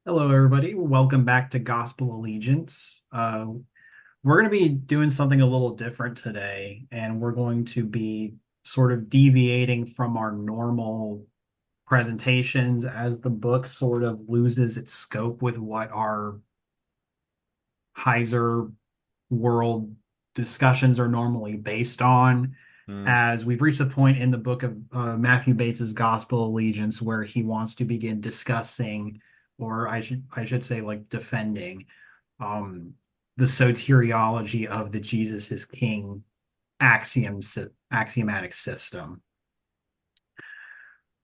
Hello, everybody. Welcome back to Gospel Allegiance. We're going to be doing something a little different today, and we're going to be sort of deviating from our normal presentations as the book sort of loses its scope with what our Heiser world discussions are normally based on. Mm. As we've reached a point in the book of Matthew Bates's Gospel Allegiance where he wants to begin discussing, or I should say, like defending, um, the soteriology of the Jesus is King axiomatic system.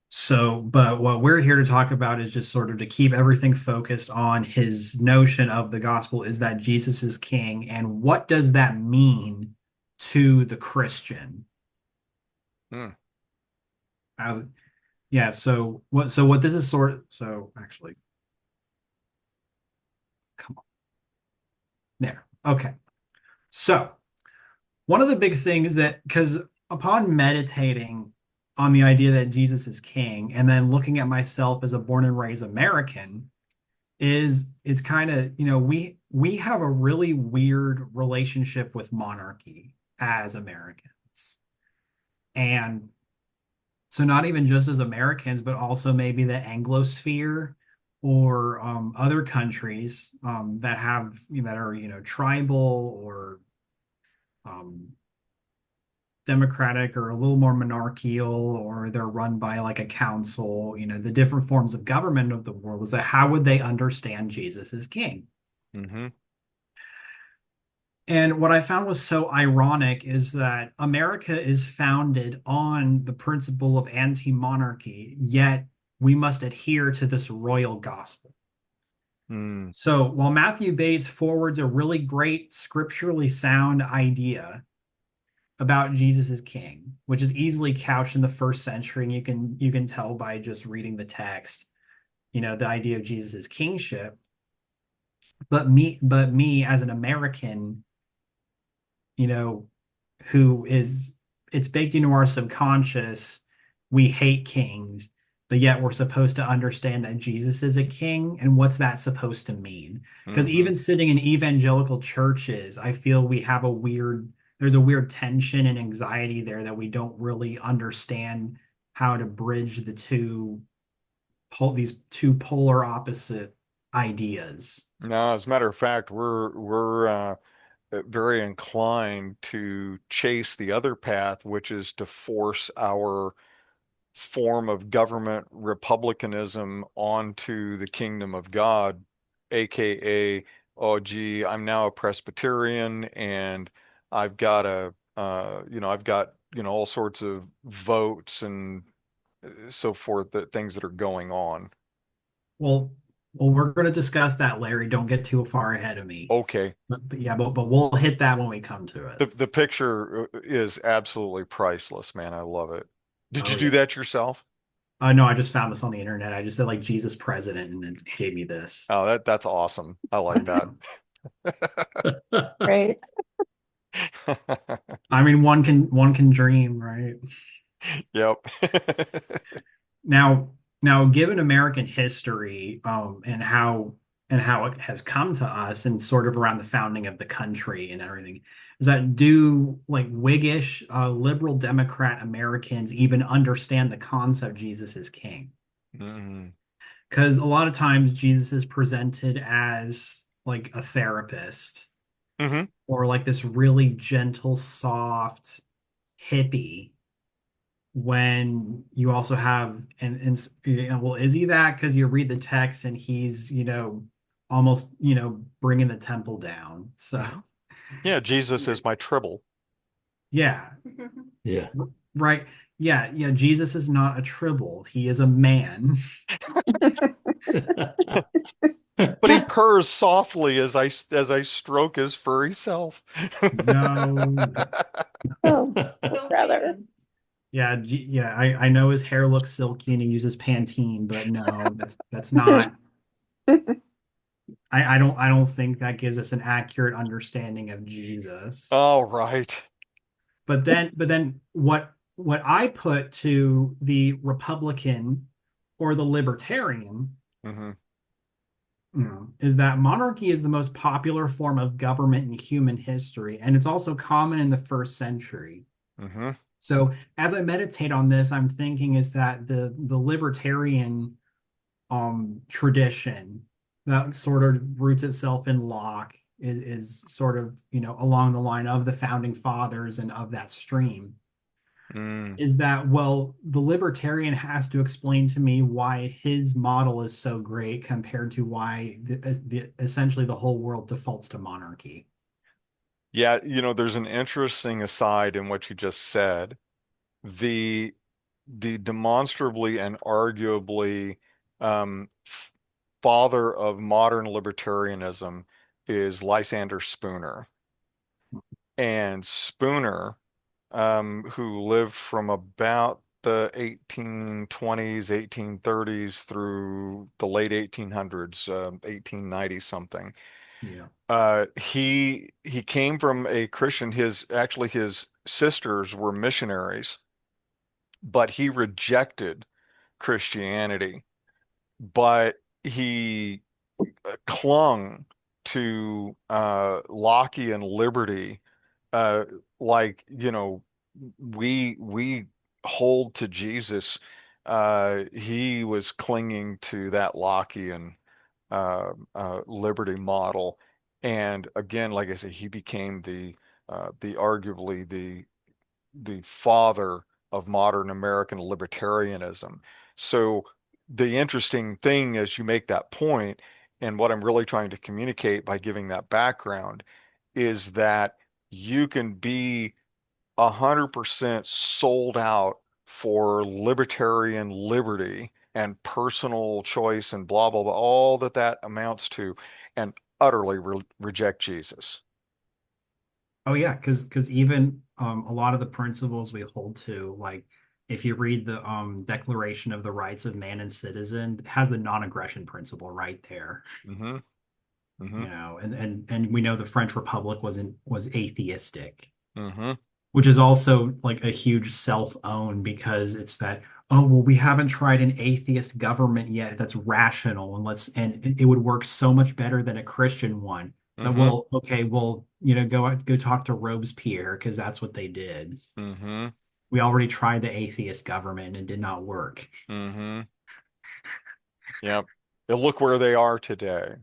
So, but what we're here to talk about is just sort of to keep everything focused on his notion of the gospel is that Jesus is king, and what does that mean to the Christian? Mm. As yeah, so what this is actually, come on. There. Okay. So, one of the big things that because upon meditating on the idea that Jesus is king and then looking at myself as a born and raised American, is it's kind of, we have a really weird relationship with monarchy as Americans. And so not even just as Americans, but also maybe the Anglosphere or other countries that have that are tribal or um, democratic or a little more monarchical, or they're run by like a council. The different forms of government of the world, is that how would they understand Jesus as king? Hmm. And what I found was so ironic is that America is founded on the principle of anti-monarchy, yet we must adhere to this royal gospel. Mm. So while Matthew Bates forwards a really great scripturally sound idea about Jesus as king, which is easily couched in the first century, and you can tell by just reading the text, the idea of Jesus as kingship. But me as an American, you know, who is it's baked into our subconscious. We hate kings, but yet we're supposed to understand that Jesus is a king. And what's that supposed to mean? Because Hmm. even sitting in evangelical churches, I feel there's a weird tension and anxiety there that we don't really understand how to bridge these two polar opposite ideas. Now, as a matter of fact, we're very inclined to chase the other path, which is to force our form of government republicanism onto the kingdom of God, aka, oh gee, I'm now a Presbyterian and I've got, all sorts of votes and so forth, that things that are going on. Well, we're going to discuss that, Larry. Don't get too far ahead of me. Okay. But yeah, but we'll hit that when we come to it. The picture is absolutely priceless, man. I love it. Did you Oh do yeah. that yourself? No, I just found this on the internet. I just said like Jesus president, and it gave me this. Oh, that's awesome. I like that. Right. I mean, one can dream, right? Yep. Now, given American history, and how it has come to us, and sort of around the founding of the country and everything, is that do like Whiggish, liberal Democrat Americans even understand the concept Jesus is king? Mm. Because a lot of times Jesus is presented as like a therapist Hmm. or like this really gentle, soft hippie, when you also have well, is he that? Because you read the text and he's almost bringing the temple down. So Hmm. Yeah, Jesus is my tribble. yeah, Yeah. right. Yeah, Jesus is not a tribble, he is a man. But he purrs softly as I stroke his furry self. No. Oh, rather. Yeah, I know his hair looks silky and he uses Pantene, but no, that's not. I don't think that gives us an accurate understanding of Jesus. All right. But then what I put to the Republican or the libertarian Hmm. is that monarchy is the most popular form of government in human history, and it's also common in the first century. Mm-hmm. So as I meditate on this, I'm thinking is that the libertarian tradition that sort of roots itself in Locke is sort of, along the line of the founding fathers and of that stream, Mm. is that, well, the libertarian has to explain to me why his model is so great compared to why essentially the whole world defaults to monarchy. Yeah, there's an interesting aside in what you just said. The the demonstrably and arguably um, father of modern libertarianism is Lysander Spooner. And Spooner, who lived from about the 1820s, 1830s through the late 1800s, 1890 something. Yeah. He came from a Christian. His sisters were missionaries, but he rejected Christianity. But he clung to Lockean liberty, uh, like, we hold to Jesus. He was clinging to that Lockean liberty model, and again, like I said, he became the arguably the father of modern American libertarianism. So the interesting thing as you make that point, and what I'm really trying to communicate by giving that background, is that you can be 100% sold out for libertarian liberty and personal choice and blah, blah, blah, all that amounts to, and utterly reject Jesus. Oh yeah, because even a lot of the principles we hold to, like if you read the Declaration of the Rights of Man and Citizen, it has the non-aggression principle right there. Mm-hmm. Mm-hmm. And we know the French Republic was atheistic, Mm-hmm. which is also like a huge self-own because it's that, oh well, we haven't tried an atheist government yet that's rational and it would work so much better than a Christian one. So Mm-hmm. well, okay, well, go talk to Robespierre because that's what they did. Mm-hmm. We already tried the atheist government and it did not work. Mm-hmm. Yep. And look where they are today.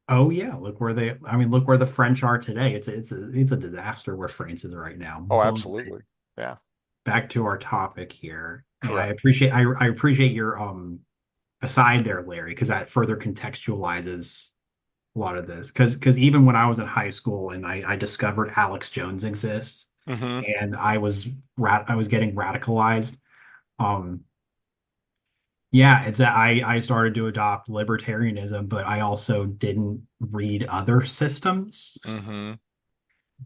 Oh yeah, look where the French are today. It's a disaster where France is right now. Oh, But absolutely. Yeah, back to our topic here. I correct. appreciate I appreciate your aside there, Larry, because that further contextualizes a lot of this. Because even when I was in high school and I discovered Alex Jones exists Mm-hmm. and I was getting radicalized. Um, yeah, it's that I started to adopt libertarianism, but I also didn't read other systems. Mm-hmm.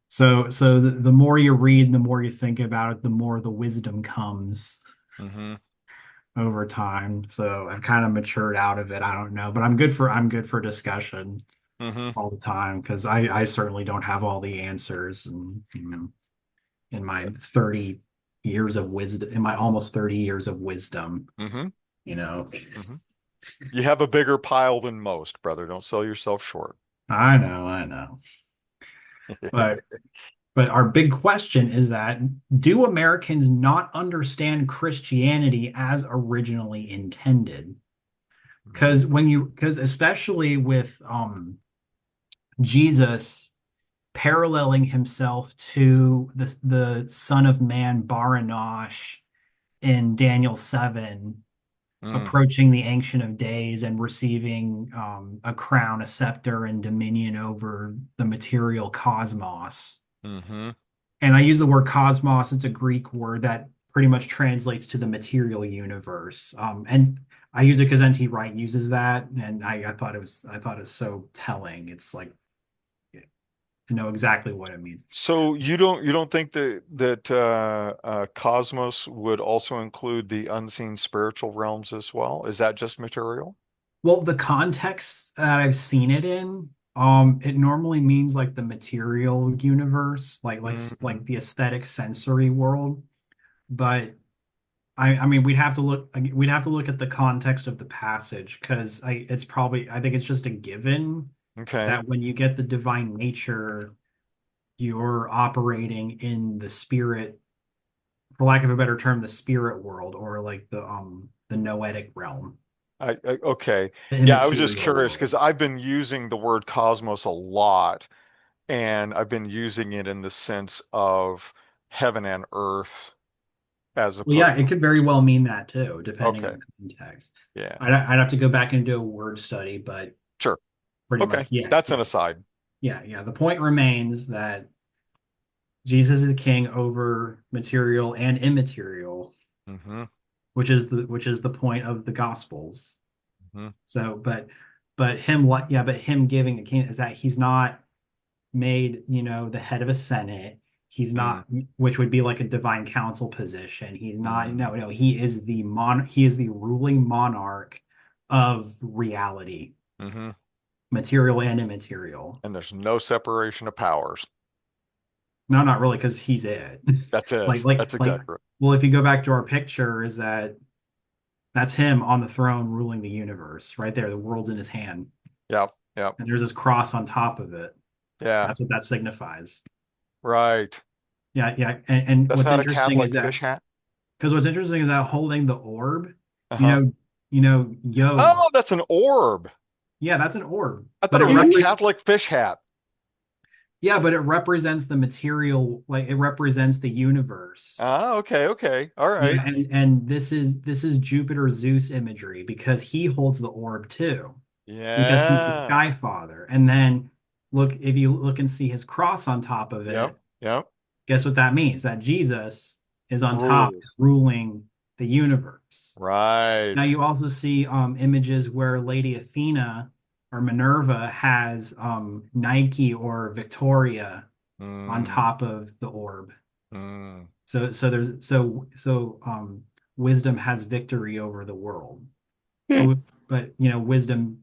So the more you read, the more you think about it, the more the wisdom comes Mm-hmm. over time. So I've kind of matured out of it. I don't know, but I'm good for discussion Mm-hmm. all the time because I certainly don't have all the answers, and in my 30 years of wisdom, in my almost 30 years of wisdom, Mm-hmm. you know. Mm-hmm. You have a bigger pile than most, brother. Don't sell yourself short. I know. But our big question is that do Americans not understand Christianity as originally intended? Because especially with Jesus paralleling himself to the Son of Man Baranosh in Daniel 7, Mm. approaching the Ancient of Days and receiving a crown, a scepter, and dominion over the material cosmos. Mm-hmm. And I use the word cosmos, it's a Greek word that pretty much translates to the material universe. And I use it because N.T. Wright uses that, and I thought it's so telling. It's like to know exactly what it means. So you don't think that cosmos would also include the unseen spiritual realms as well? Is that just material? Well, the context that I've seen it in, it normally means like the material universe, like Mm-hmm. the aesthetic sensory world. But I mean, we'd have to look at the context of the passage because I think it's just a given Okay. that when you get the divine nature, you're operating in the spirit, for lack of a better term, the spirit world, or like the noetic realm, Okay. the Yeah, I was just immaterial curious because world. I've been using the word cosmos a lot, and I've been using it in the sense of heaven and earth as Well, yeah, opposed it to could very well mean that too, depending okay. on context. Yeah. I'd have to go back and do a word study, but Sure. pretty much, Okay. yeah, That's an yeah, aside. yeah. The point remains that Jesus is king over material and immaterial, Mm-hmm. which is the point of the Gospels. Mm-hmm. So, but him giving a king is that he's not made, the head of a senate. He's Mm, not, which would be like a divine council position. He's not, mm, no, he is the ruling monarch of reality, mm-hmm. material and immaterial. And there's no separation of powers. No, not really, because he's it. That's Like, it. like, That's like, exactly right. well, if you go back to our picture, is that's him on the throne ruling the universe right there. The world's in his hand, Yep. Yep. and there's this cross on top of it. Yeah. That's what that signifies. Right. Yeah, yeah. And That's what's not a interesting is Catholic that fish hat. holding the orb, you Uh-huh. know, Yod. Oh, that's an orb. Yeah, that's an orb, I thought but it was a Catholic fish hat. it represents the material, like it represents the universe. Ah, okay, okay. All right. Yeah, and this is Jupiter Zeus imagery because he holds the orb too, because he's the Yeah. sky father. And then if you look and see his cross on top of Yep. it, Yep. guess what that means? That Jesus is on top Rules. ruling the universe. Now Right. you also see images where Lady Athena or Minerva has Nike or Victoria on Mm, top of the orb. mm, So wisdom has victory over the world. Hmm. But wisdom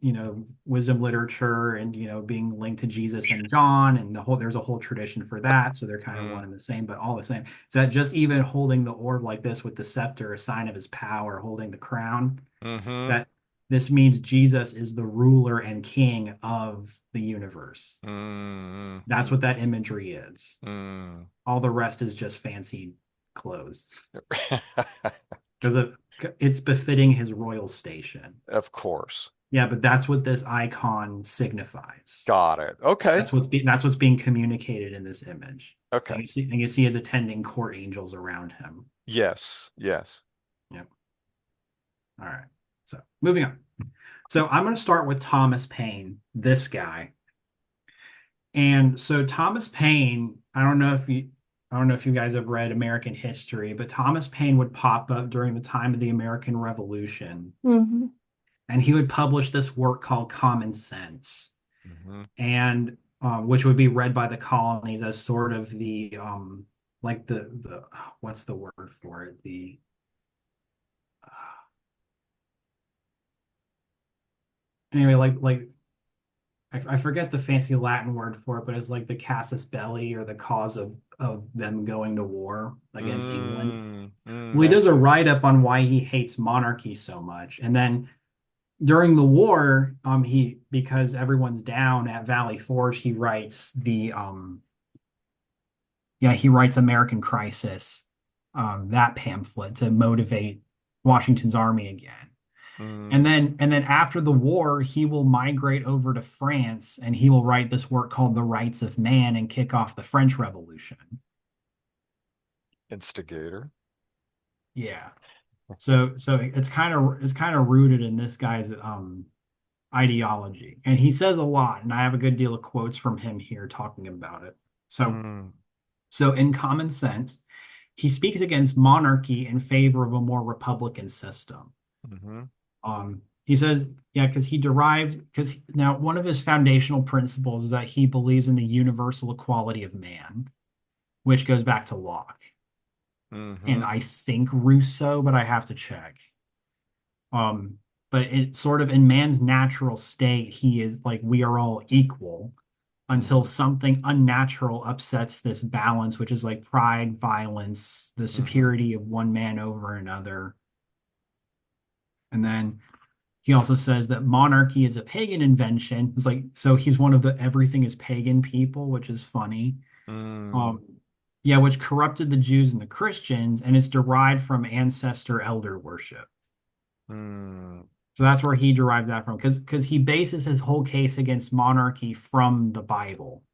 literature and being linked to Jesus and John and there's a whole tradition for that. So they're kind of one mm, and the same, but all the same. So that just even holding the orb like this with the scepter, a sign of his power, holding the crown, mm-hmm, that this means Jesus is the ruler and king of the universe. mm, That's mm, what that imagery is. mm. All the rest is just fancy clothes because it's befitting his royal station. Of course. Yeah, but that's what this icon signifies. Got it. Okay. That's what's being communicated in this image. Okay. And you see his attending court angels around him. Yes. Yes. Yep. All right. So moving on. So I'm going to start with Thomas Paine, this guy. And so Thomas Paine, I don't know if you guys have read American history, but Thomas Paine would pop up during the time of the American Revolution, Mhm. and he would publish this work called Common Sense, Mm-hmm. and which would be read by the colonies as sort of the like the what's the word for it? The anyway, like I forget the fancy Latin word for it, but it's like the casus belli, or the cause of them going to war against England. Well, he I does a see. write-up on why he hates monarchy so much. And then during the war, he because everyone's down at Valley Forge, he writes American Crisis, that pamphlet to motivate Washington's army again. And Mm, then and then after the war, he will migrate over to France and he will write this work called The Rights of Man and kick off the French Revolution. instigator. Yeah. So it's kind of rooted in this guy's ideology. And he says a lot, and I have a good deal of quotes from him here talking about it. So Mm, so in Common Sense, he speaks against monarchy in favor of a more republican system. mm-hmm. He says, yeah, because now one of his foundational principles is that he believes in the universal equality of man, which goes back to Locke and Mm-hmm. I think Rousseau, but I have to check. Um, but it sort of in man's natural state, he is like we are all equal. until something unnatural upsets this balance, which is like pride, violence, the Mm-hmm. superiority of one man over another. And then he also says that monarchy is a pagan invention. It's like, so he's one of the everything is pagan people, which is funny. Mm, Um, yeah, which corrupted the Jews and the Christians, and is derived from ancestor elder worship. mm. So that's where he derived that from, because he bases his whole case against monarchy from the Bible,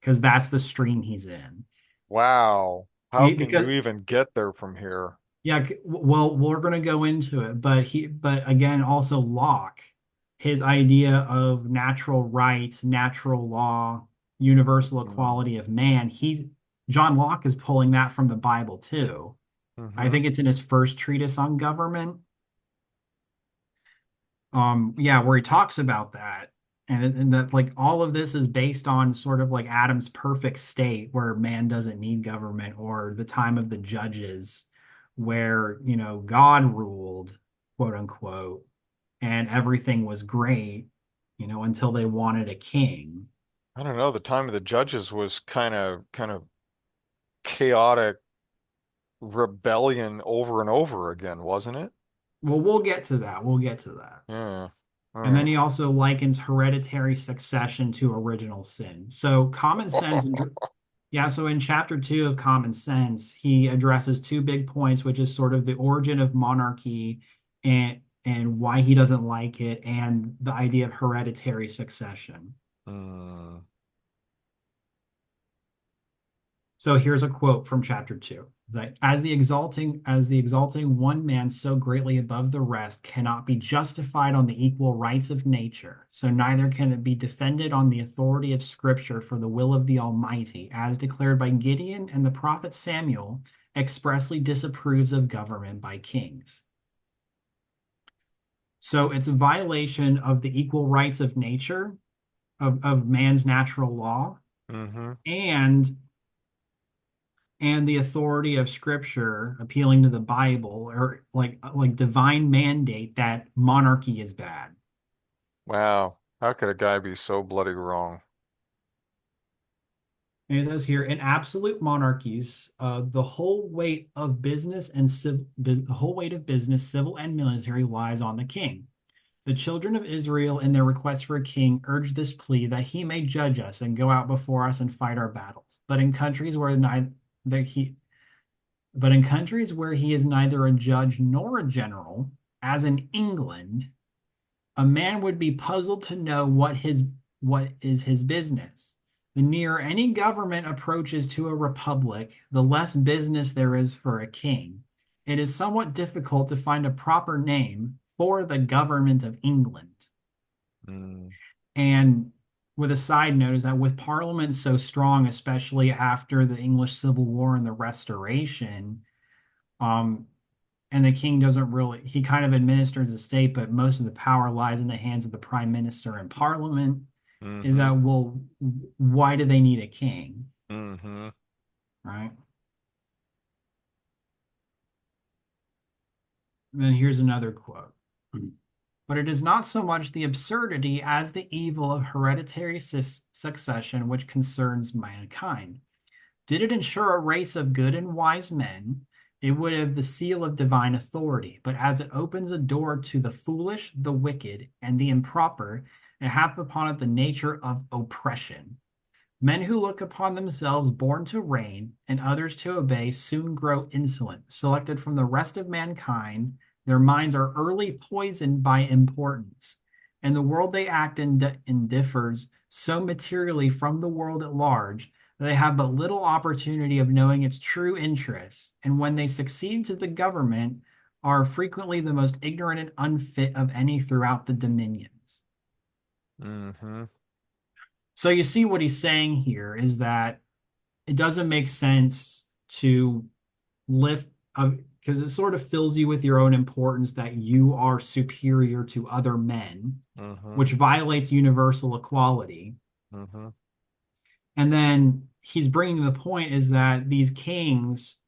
because that's the stream he's in. Wow. How can Because you even get there from here? yeah, well, we're going to go into it, but again, also Locke, his idea of natural rights, natural law, universal Mm, equality of man, John Locke is pulling that from the Bible too. I mm-hmm. think it's in his first treatise on government. Yeah, where he talks about that. And that like all of this is based on sort of like Adam's perfect state where man doesn't need government, or the time of the judges where, God ruled, quote unquote, and everything was great, until they wanted a king. I don't know. The time of the judges was kind of chaotic rebellion over and over again, wasn't it? Well, we'll get to that. We'll get to that. Yeah. And then Oh. he also likens hereditary succession to original sin. So common sense and yeah, so in chapter 2 of Common Sense, he addresses two big points, which is sort of the origin of monarchy and why he doesn't like it, and the idea of hereditary succession. Mm, So here's a quote from chapter 2. That as the exalting one man so greatly above the rest cannot be justified on the equal rights of nature, so neither can it be defended on the authority of Scripture for the will of the Almighty, as declared by Gideon, and the prophet Samuel expressly disapproves of government by kings. So it's a violation of the equal rights of nature, of man's natural law, mm-hmm. and the authority of Scripture, appealing to the Bible, or like divine mandate that monarchy is bad. Wow. How could a guy be so bloody wrong? And it says here, in absolute monarchies, the whole weight of business, civil and military, lies on the king. The children of Israel, in their request for a king, urge this plea that he may judge us and go out before us and fight our battles. But in countries where he is neither a judge nor a general, as in England, a man would be puzzled to know what is his business. The nearer any government approaches to a republic, the less business there is for a king. It is somewhat difficult to find a proper name for the government of England. Mm, And with a side note is that with Parliament so strong, especially after the English Civil War and the Restoration, um, and the king doesn't really, he kind of administers the state, but most of the power lies in the hands of the prime minister and parliament. Is mm-hmm. that, well, why do they need a king? Mm-hmm. Right. And then here's another quote. But it is not so much the absurdity as the evil of hereditary succession which concerns mankind. Did it ensure a race of good and wise men, it would have the seal of divine authority. But as it opens a door to the foolish, the wicked, and the improper, it hath upon it the nature of oppression. Men who look upon themselves born to reign and others to obey soon grow insolent. Selected from the rest of mankind, their minds are early poisoned by importance, and the world they act in differs so materially from the world at large that they have but little opportunity of knowing its true interests, and when they succeed to the government, are frequently the most ignorant and unfit of any throughout the dominions. Mm-hmm. So you see what he's saying here is that it doesn't make sense to lift because it sort of fills you with your own importance that you are superior to other men, Mm-hmm. which violates universal equality. Mm-hmm. And then he's bringing the point is that these kings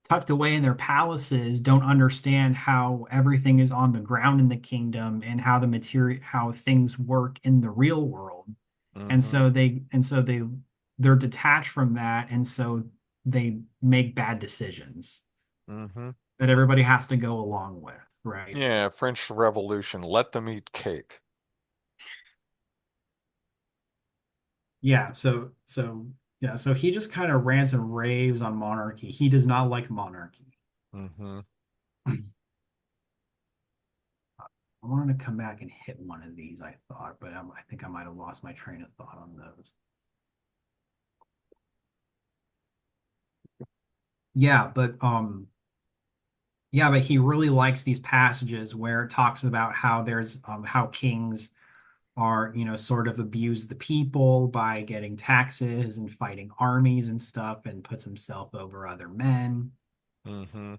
tucked away in their palaces don't understand how everything is on the ground in the kingdom and how the material how things work in the real world. And Mm-hmm. so they're detached from that, and so they make bad decisions Mm-hmm. that everybody has to go along with, right? Yeah, French Revolution. Let them eat cake. Yeah, so he just kind of rants and raves on monarchy. He does not like monarchy. Mm-hmm. I wanted to come back and hit one of these, I thought, but I think I might have lost my train of thought on those. Yeah, but he really likes these passages where it talks about how there's how kings are, sort of abuse the people by getting taxes and fighting armies and stuff, and puts himself over other men Mm-hmm.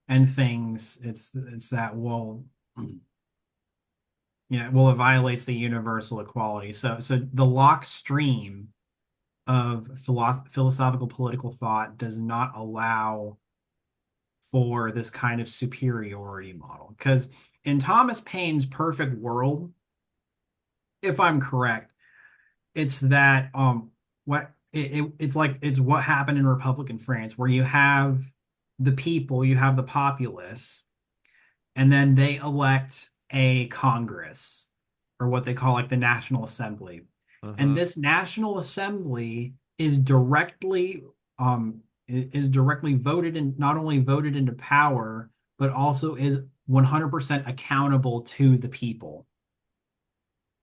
and things. It's that, well, well, it violates the universal equality. So the Locke stream of philosophical political thought does not allow for this kind of superiority model. Because in Thomas Paine's perfect world, if I'm correct, it's that it's like it's what happened in Republican France, where you have the people, you have the populace, and then they elect a Congress, or what they call like the National Assembly. And Mm-hmm. this National Assembly is directly voted, and not only voted into power, but also is 100% accountable to the people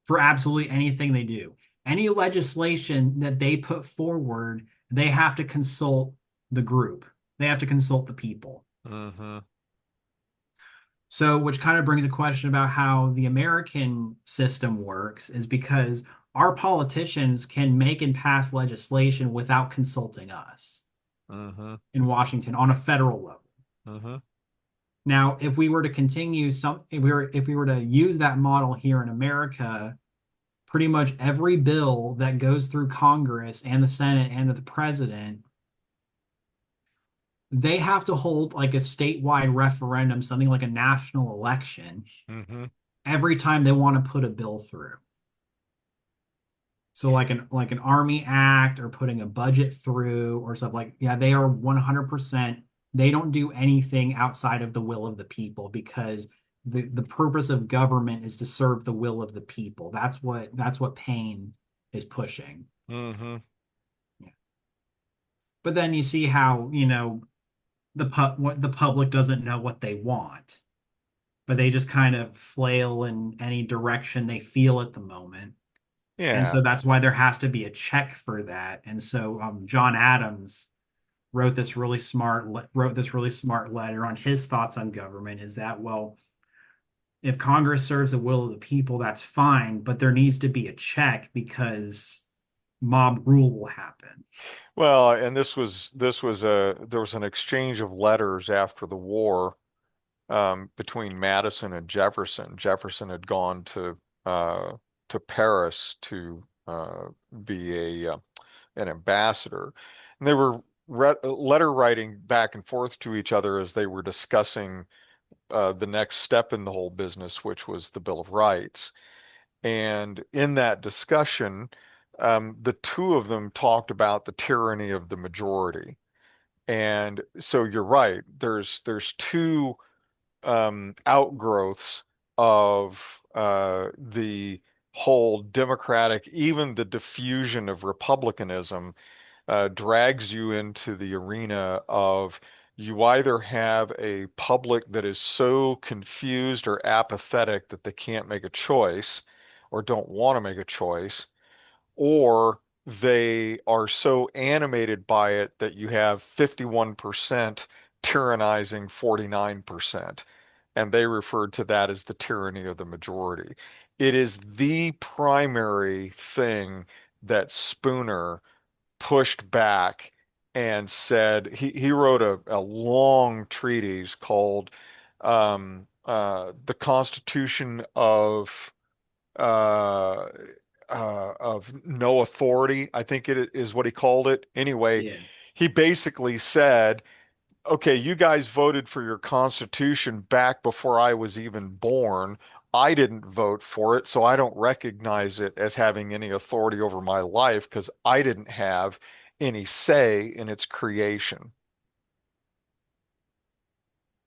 for absolutely anything they do. Any legislation that they put forward, they have to consult the group. They have to consult the people. Mm-hmm. So, which kind of brings a question about how the American system works, is because our politicians can make and pass legislation without consulting us Mm-hmm. in Washington on a federal level. Mm-hmm. Now, if we were to if we were to use that model here in America, pretty much every bill that goes through Congress and the Senate and the president, they have to hold like a statewide referendum, something like a national election, Mm-hmm. every time they want to put a bill through. So like an army act, or putting a budget through or stuff, like, yeah, they are 100%, they don't do anything outside of the will of the people, because the purpose of government is to serve the will of the people. That's what Paine is pushing. Mm-hmm. Yeah. But then you see how, what the public doesn't know what they want, but they just kind of flail in any direction they feel at the moment. And Yeah. so that's why there has to be a check for that. And so John Adams wrote this really smart letter on his thoughts on government, is that, well, if Congress serves the will of the people, that's fine, but there needs to be a check, because mob rule will happen. Well, and this was there was an exchange of letters after the war between Madison and Jefferson. Jefferson had gone to Paris to be an ambassador, and they were letter writing back and forth to each other as they were discussing the next step in the whole business, which was the Bill of Rights. And in that discussion, the two of them talked about the tyranny of the majority. And so you're right. There's two outgrowths of the whole democratic, even the diffusion of republicanism drags you into the arena of you either have a public that is so confused or apathetic that they can't make a choice or don't want to make a choice, or they are so animated by it that you have 51% tyrannizing 49%. And they referred to that as the tyranny of the majority. It is the primary thing that Spooner pushed back and said he wrote a long treatise called The Constitution uh, of No Authority, I think it is what he called it. Anyway, Yeah. he basically said, okay, you guys voted for your Constitution back before I was even born. I didn't vote for it, so I don't recognize it as having any authority over my life because I didn't have any say in its creation.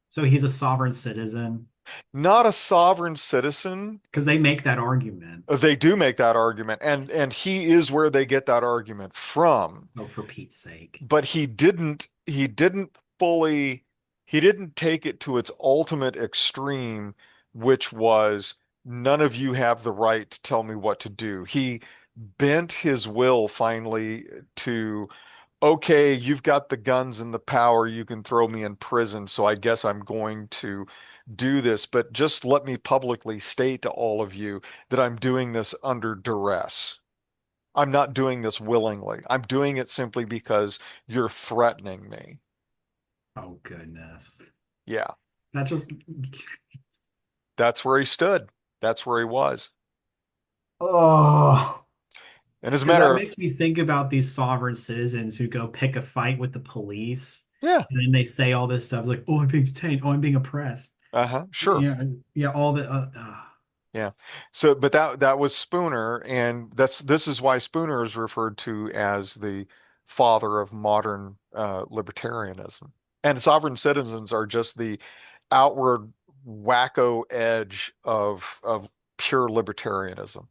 So he's a sovereign citizen Not a sovereign citizen. because they make that argument. They do make that argument, and he is where they get that argument from. Oh, for Pete's sake. But he didn't fully he didn't take it to its ultimate extreme, which was none of you have the right to tell me what to do. He bent his will finally to, okay, you've got the guns and the power, you can throw me in prison, so I guess I'm going to do this, but just let me publicly state to all of you that I'm doing this under duress. I'm not doing this willingly. I'm doing it simply because you're threatening me. Oh, goodness. Yeah, That just, that's where he stood. That's where he was. oh, And as a because that matter of, makes me think about these sovereign citizens who go pick a fight with the police. yeah, And then they say all this stuff like, oh, I'm being detained. Oh, I'm being oppressed. sure. Yeah. Yeah. All the, Yeah. So, but that was Spooner, and this is why Spooner is referred to as the father of modern libertarianism. And sovereign citizens are just the outward wacko edge of pure libertarianism.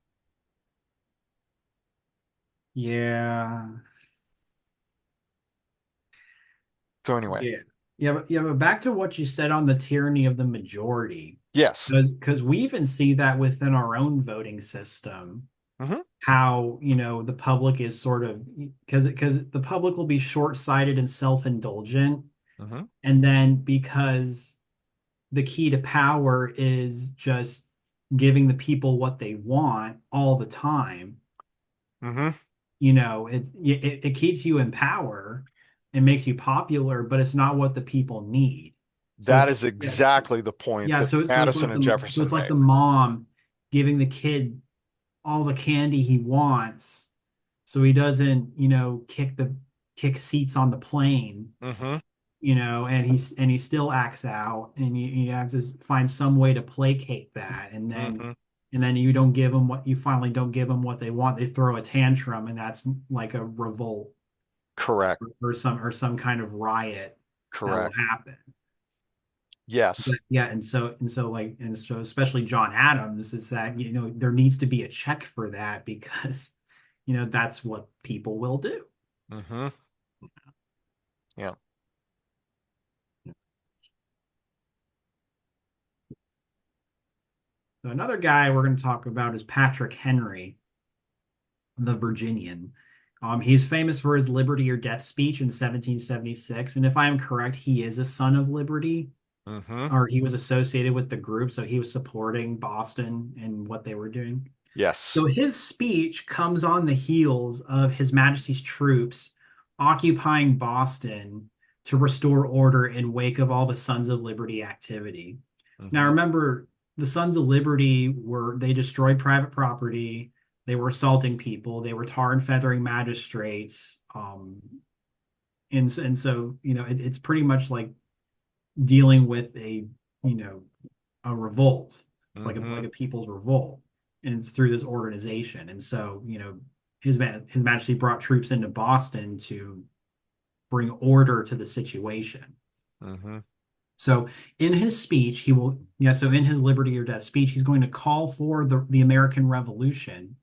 yeah. So anyway, Yeah. Yeah, but back to what you said on the tyranny of the majority, yes. because we even see that within our own voting system, Hmm. how, the public is sort of because the public will be short-sighted and self-indulgent, Hmm. and then because the key to power is just giving the people what they want all the time, Hmm. it keeps you in power and makes you popular, but it's not what the people need. So That it's is yeah, exactly the point yeah. that So it's Madison like and it's Jefferson like the made. mom giving the kid all the candy he wants, so he doesn't, kick seats on the plane, Hmm. and he still acts out, and you have to find some way to placate that, Hmm. and then you don't give them what you finally don't give them what they want. They throw a tantrum, and that's like a revolt Correct. or some kind of riot that will Correct. happen. Yes. But yeah, and so especially John Adams is that there needs to be a check for that because that's what people will do. Hmm. Yeah. So another guy we're going to talk about is Patrick Henry, the Virginian. He's famous for his Liberty or Death speech in 1776, and if I am correct, he is a son of Liberty, Hmm. or he was associated with the group, so he was supporting Boston and what they were doing. So Yes. his speech comes on the heels of His Majesty's troops occupying Boston to restore order in wake of all the Sons of Liberty activity. Now Hmm. remember, the Sons of Liberty they destroyed private property, they were assaulting people, they were tar and feathering magistrates, and so it's pretty much like dealing with you know a revolt, like Hmm. a people's revolt, and it's through this organization. And so, His Majesty brought troops into Boston to bring order to the situation. Hmm. So in his speech, he will, yeah, so in his Liberty or Death speech, he's going to call for the American Revolution.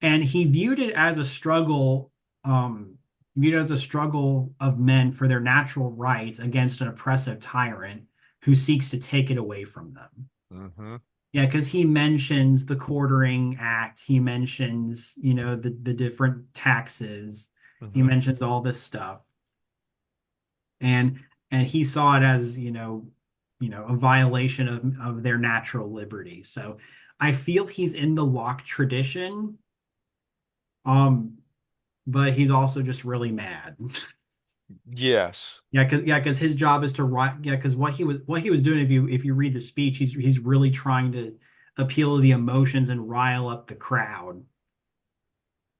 And he viewed it as a struggle, viewed it as a struggle of men for their natural rights against an oppressive tyrant who seeks to take it away from them. Hmm. Yeah, because he mentions the Quartering Act, he mentions, the different taxes, he Hmm. mentions all this stuff, and he saw it as, a violation of their natural liberty. So I feel he's in the Locke tradition, um, but he's also just really mad. Yes. Yeah, because his job is to write. Yeah, because what he was doing, if you read the speech, he's really trying to appeal to the emotions and rile up the crowd,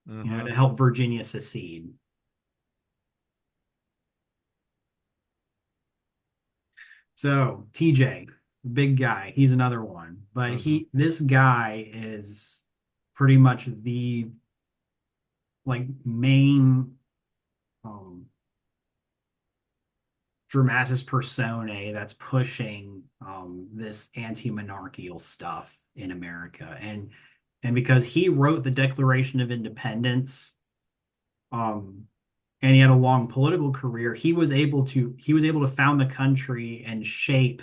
Hmm. to help Virginia secede. So, TJ, big guy. He's another one, but Mm-hmm. this guy is pretty much the like main um dramatis personae that's pushing this anti-monarchical stuff in America. And because he wrote the Declaration of Independence, um and he had a long political career, he was able to found the country and shape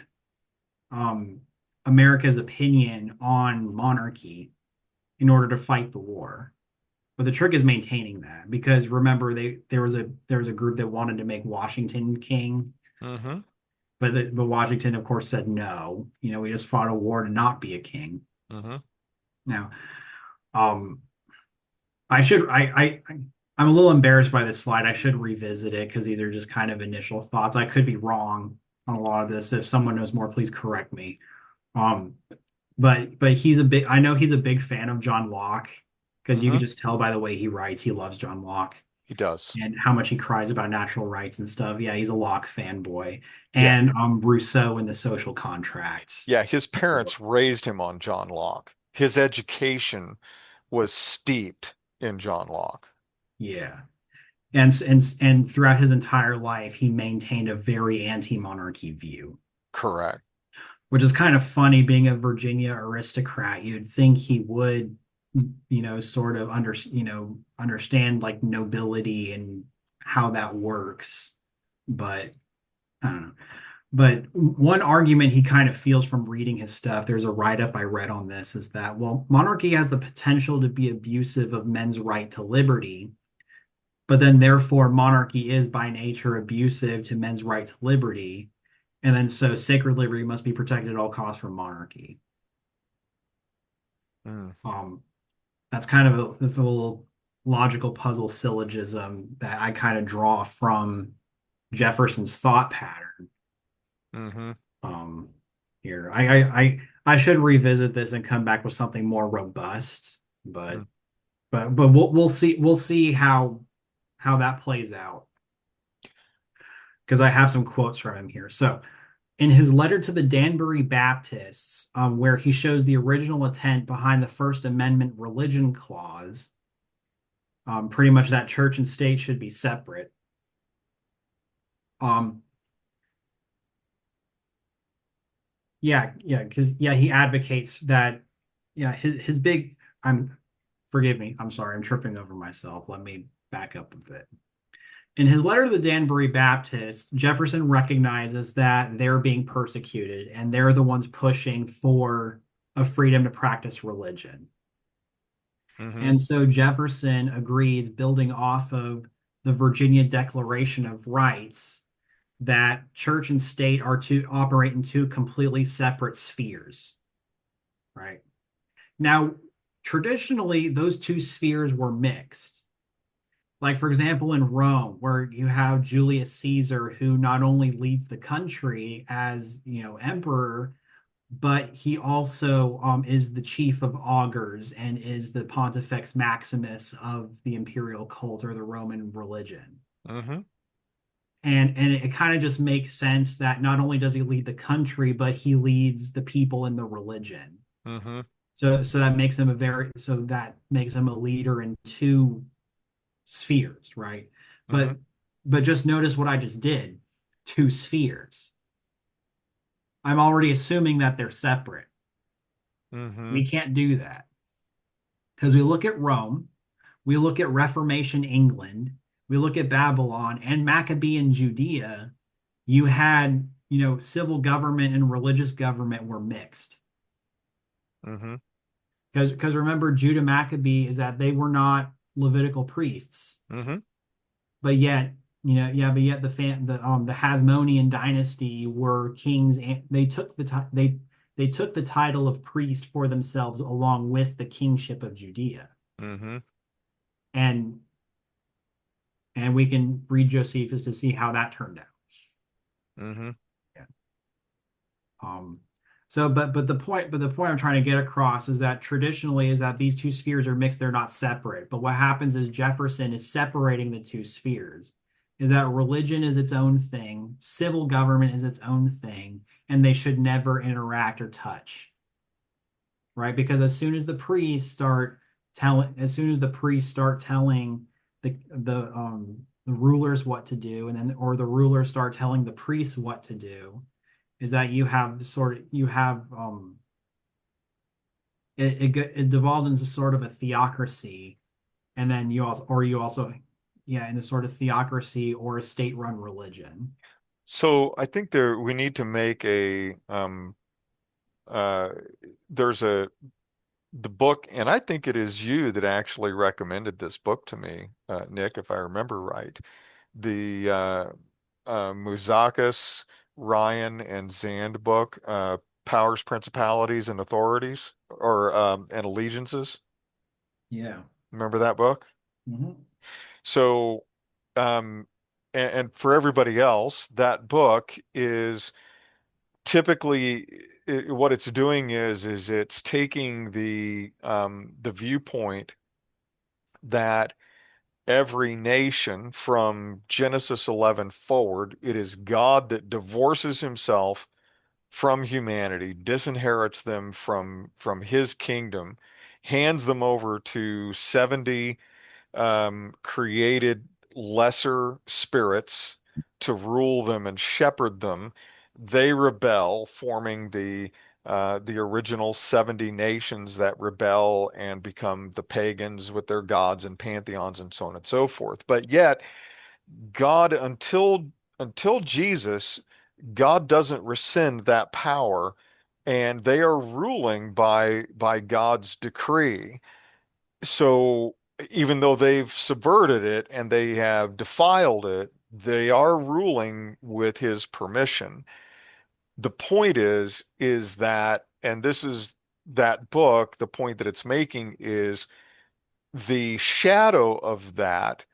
um America's opinion on monarchy in order to fight the war. But the trick is maintaining that, because remember, there was a group that wanted to make Washington king, Mm-hmm. but Washington, of course, said no. We just fought a war to not be a king. Mm-hmm. Now, um, I should I'm a little embarrassed by this slide. I should revisit it because these are just kind of initial thoughts. I could be wrong on a lot of this. If someone knows more, please correct me. Um, but I know he's a big fan of John Locke, because you Mm-hmm. can just tell by the way he writes. He loves John Locke He does. and how much he cries about natural rights and stuff. Yeah, he's a Locke fanboy. Yeah. And Rousseau in The Social Contract. Yeah, his parents raised him on John Locke. His education was steeped in John Locke. Yeah. And throughout his entire life, he maintained a very anti-monarchy view, Correct. which is kind of funny. Being a Virginia aristocrat, you'd think he would, sort of understand like nobility and how that works. But I don't know. But one argument he kind of feels from reading his stuff, there's a write-up I read on this, is that, well, monarchy has the potential to be abusive of men's right to liberty, but then therefore monarchy is by nature abusive to men's right to liberty. And then so sacred liberty must be protected at all costs from monarchy. Mm. Um, that's a little logical puzzle syllogism that I kind of draw from Jefferson's thought pattern. Mm-hmm. Um, Here, I should revisit this and come back with something more robust, but Mm. we'll see how that plays out, because I have some quotes from him here. So, in his letter to the Danbury Baptists, where he shows the original intent behind the First Amendment religion clause, pretty much that church and state should be separate. Um, because he advocates that. Yeah, his big. Forgive me. I'm sorry. I'm tripping over myself. Let me back up a bit. In his letter to the Danbury Baptist, Jefferson recognizes that they're being persecuted and they're the ones pushing for a freedom to practice religion. Mm-hmm. And so Jefferson agrees, building off of the Virginia Declaration of Rights, that church and state are to operate in two completely separate spheres. Right. Now, traditionally, those two spheres were mixed. Like, for example, in Rome, where you have Julius Caesar, who not only leads the country as, emperor, but he also is the chief of augurs and is the Pontifex Maximus of the imperial cult or the Roman religion. Mm-hmm. And it kind of just makes sense that not only does he lead the country, but he leads the people in the religion. Mm-hmm. So that makes him a leader in two spheres, right? Mm-hmm. But just notice what I just did. Two spheres. I'm already assuming that they're separate. Mm-hmm. We can't do that, because we look at Rome, we look at Reformation England, we look at Babylon and Maccabean Judea. You had, civil government and religious government were mixed. Mm-hmm. Because remember, Judah Maccabee is that they were not Levitical priests, Mm-hmm. but yet, the Hasmonean dynasty were kings, and they took the title of priest for themselves along with the kingship of Judea. Mm-hmm. And we can read Josephus to see how that turned out. Mm-hmm. Yeah. But the point I'm trying to get across is that traditionally is that these two spheres are mixed, they're not separate. But what happens is Jefferson is separating the two spheres, is that religion is its own thing, civil government is its own thing, and they should never interact or touch, right? Because as soon as the priests start telling the rulers what to do, and then or the rulers start telling the priests what to do, is that you have it devolves into sort of a theocracy, and then you also yeah, in a sort of theocracy or a state-run religion. So I think we need to make uh there's the book, and I think it is you that actually recommended this book to me, Nick, if I remember right. The Mouzakas, Ryan, and Zand book, Powers, Principalities, and Authorities, or and Allegiances. Yeah. Remember that book? Mhm. So, um, and for everybody else, that book is typically what it's doing is it's taking the viewpoint that every nation from Genesis 11 forward, it is God that divorces himself from humanity, disinherits them from his kingdom, hands them over to 70 created lesser spirits to rule them and shepherd them. They rebel, forming the original 70 nations that rebel and become the pagans with their gods and pantheons and so on and so forth. But yet, God, until Jesus, God doesn't rescind that power, and they are ruling by God's decree. So even though they've subverted it and they have defiled it, they are ruling with his permission. The point is that, and this is that book, the point that it's making is the shadow of that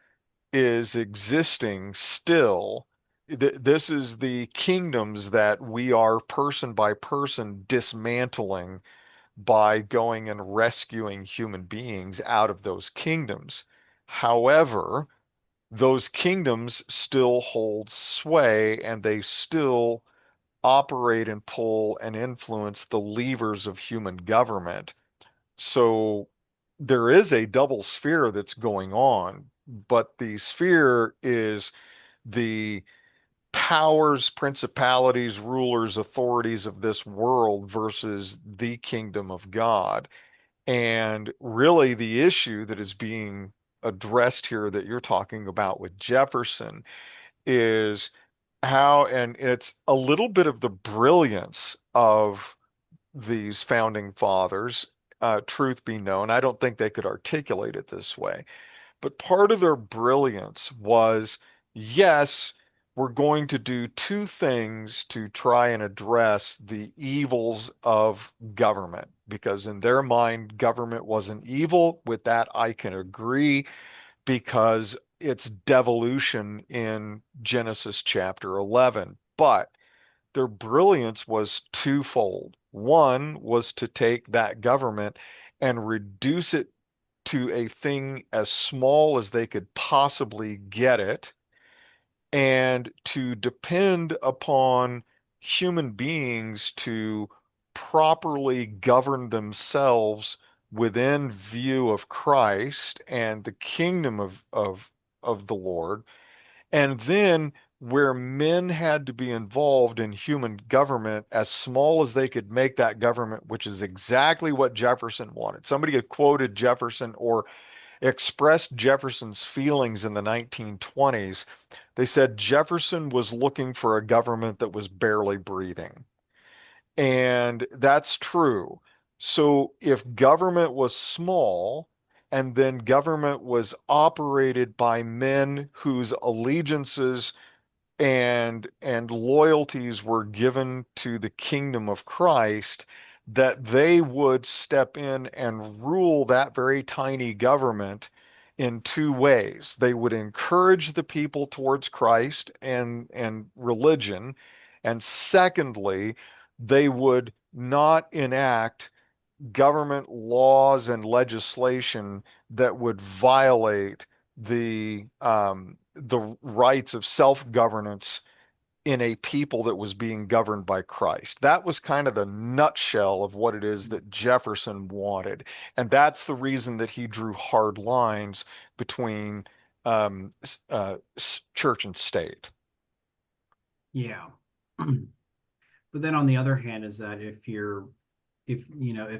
is existing still. This is the kingdoms that we are person by person dismantling by going and rescuing human beings out of those kingdoms. However, those kingdoms still hold sway and they still operate and pull and influence the levers of human government. So there is a double sphere that's going on, but the sphere is the powers, principalities, rulers, authorities of this world versus the kingdom of God. And really, the issue that is being addressed here that you're talking about with Jefferson is how, and it's a little bit of the brilliance of these founding fathers, truth be known. I don't think they could articulate it this way. But part of their brilliance was, yes, we're going to do two things to try and address the evils of government, because in their mind, government wasn't evil. With that, I can agree because it's devolution in Genesis chapter 11. But their brilliance was twofold. One was to take that government and reduce it to a thing as small as they could possibly get it, and to depend upon human beings to properly govern themselves within view of Christ and the kingdom of the Lord. And then where men had to be involved in human government as small as they could make that government, which is exactly what Jefferson wanted. Somebody had quoted Jefferson or expressed Jefferson's feelings in the 1920s. They said Jefferson was looking for a government that was barely breathing. And that's true. So if government was small and then government was operated by men whose allegiances and loyalties were given to the kingdom of Christ, that they would step in and rule that very tiny government in two ways. They would encourage the people towards Christ and religion, and secondly, they would not enact government laws and legislation that would violate the rights of self-governance in a people that was being governed by Christ. That was kind of the nutshell of what it is that Jefferson wanted. And that's the reason that he drew hard lines between church and state. Yeah. But then on the other hand is that if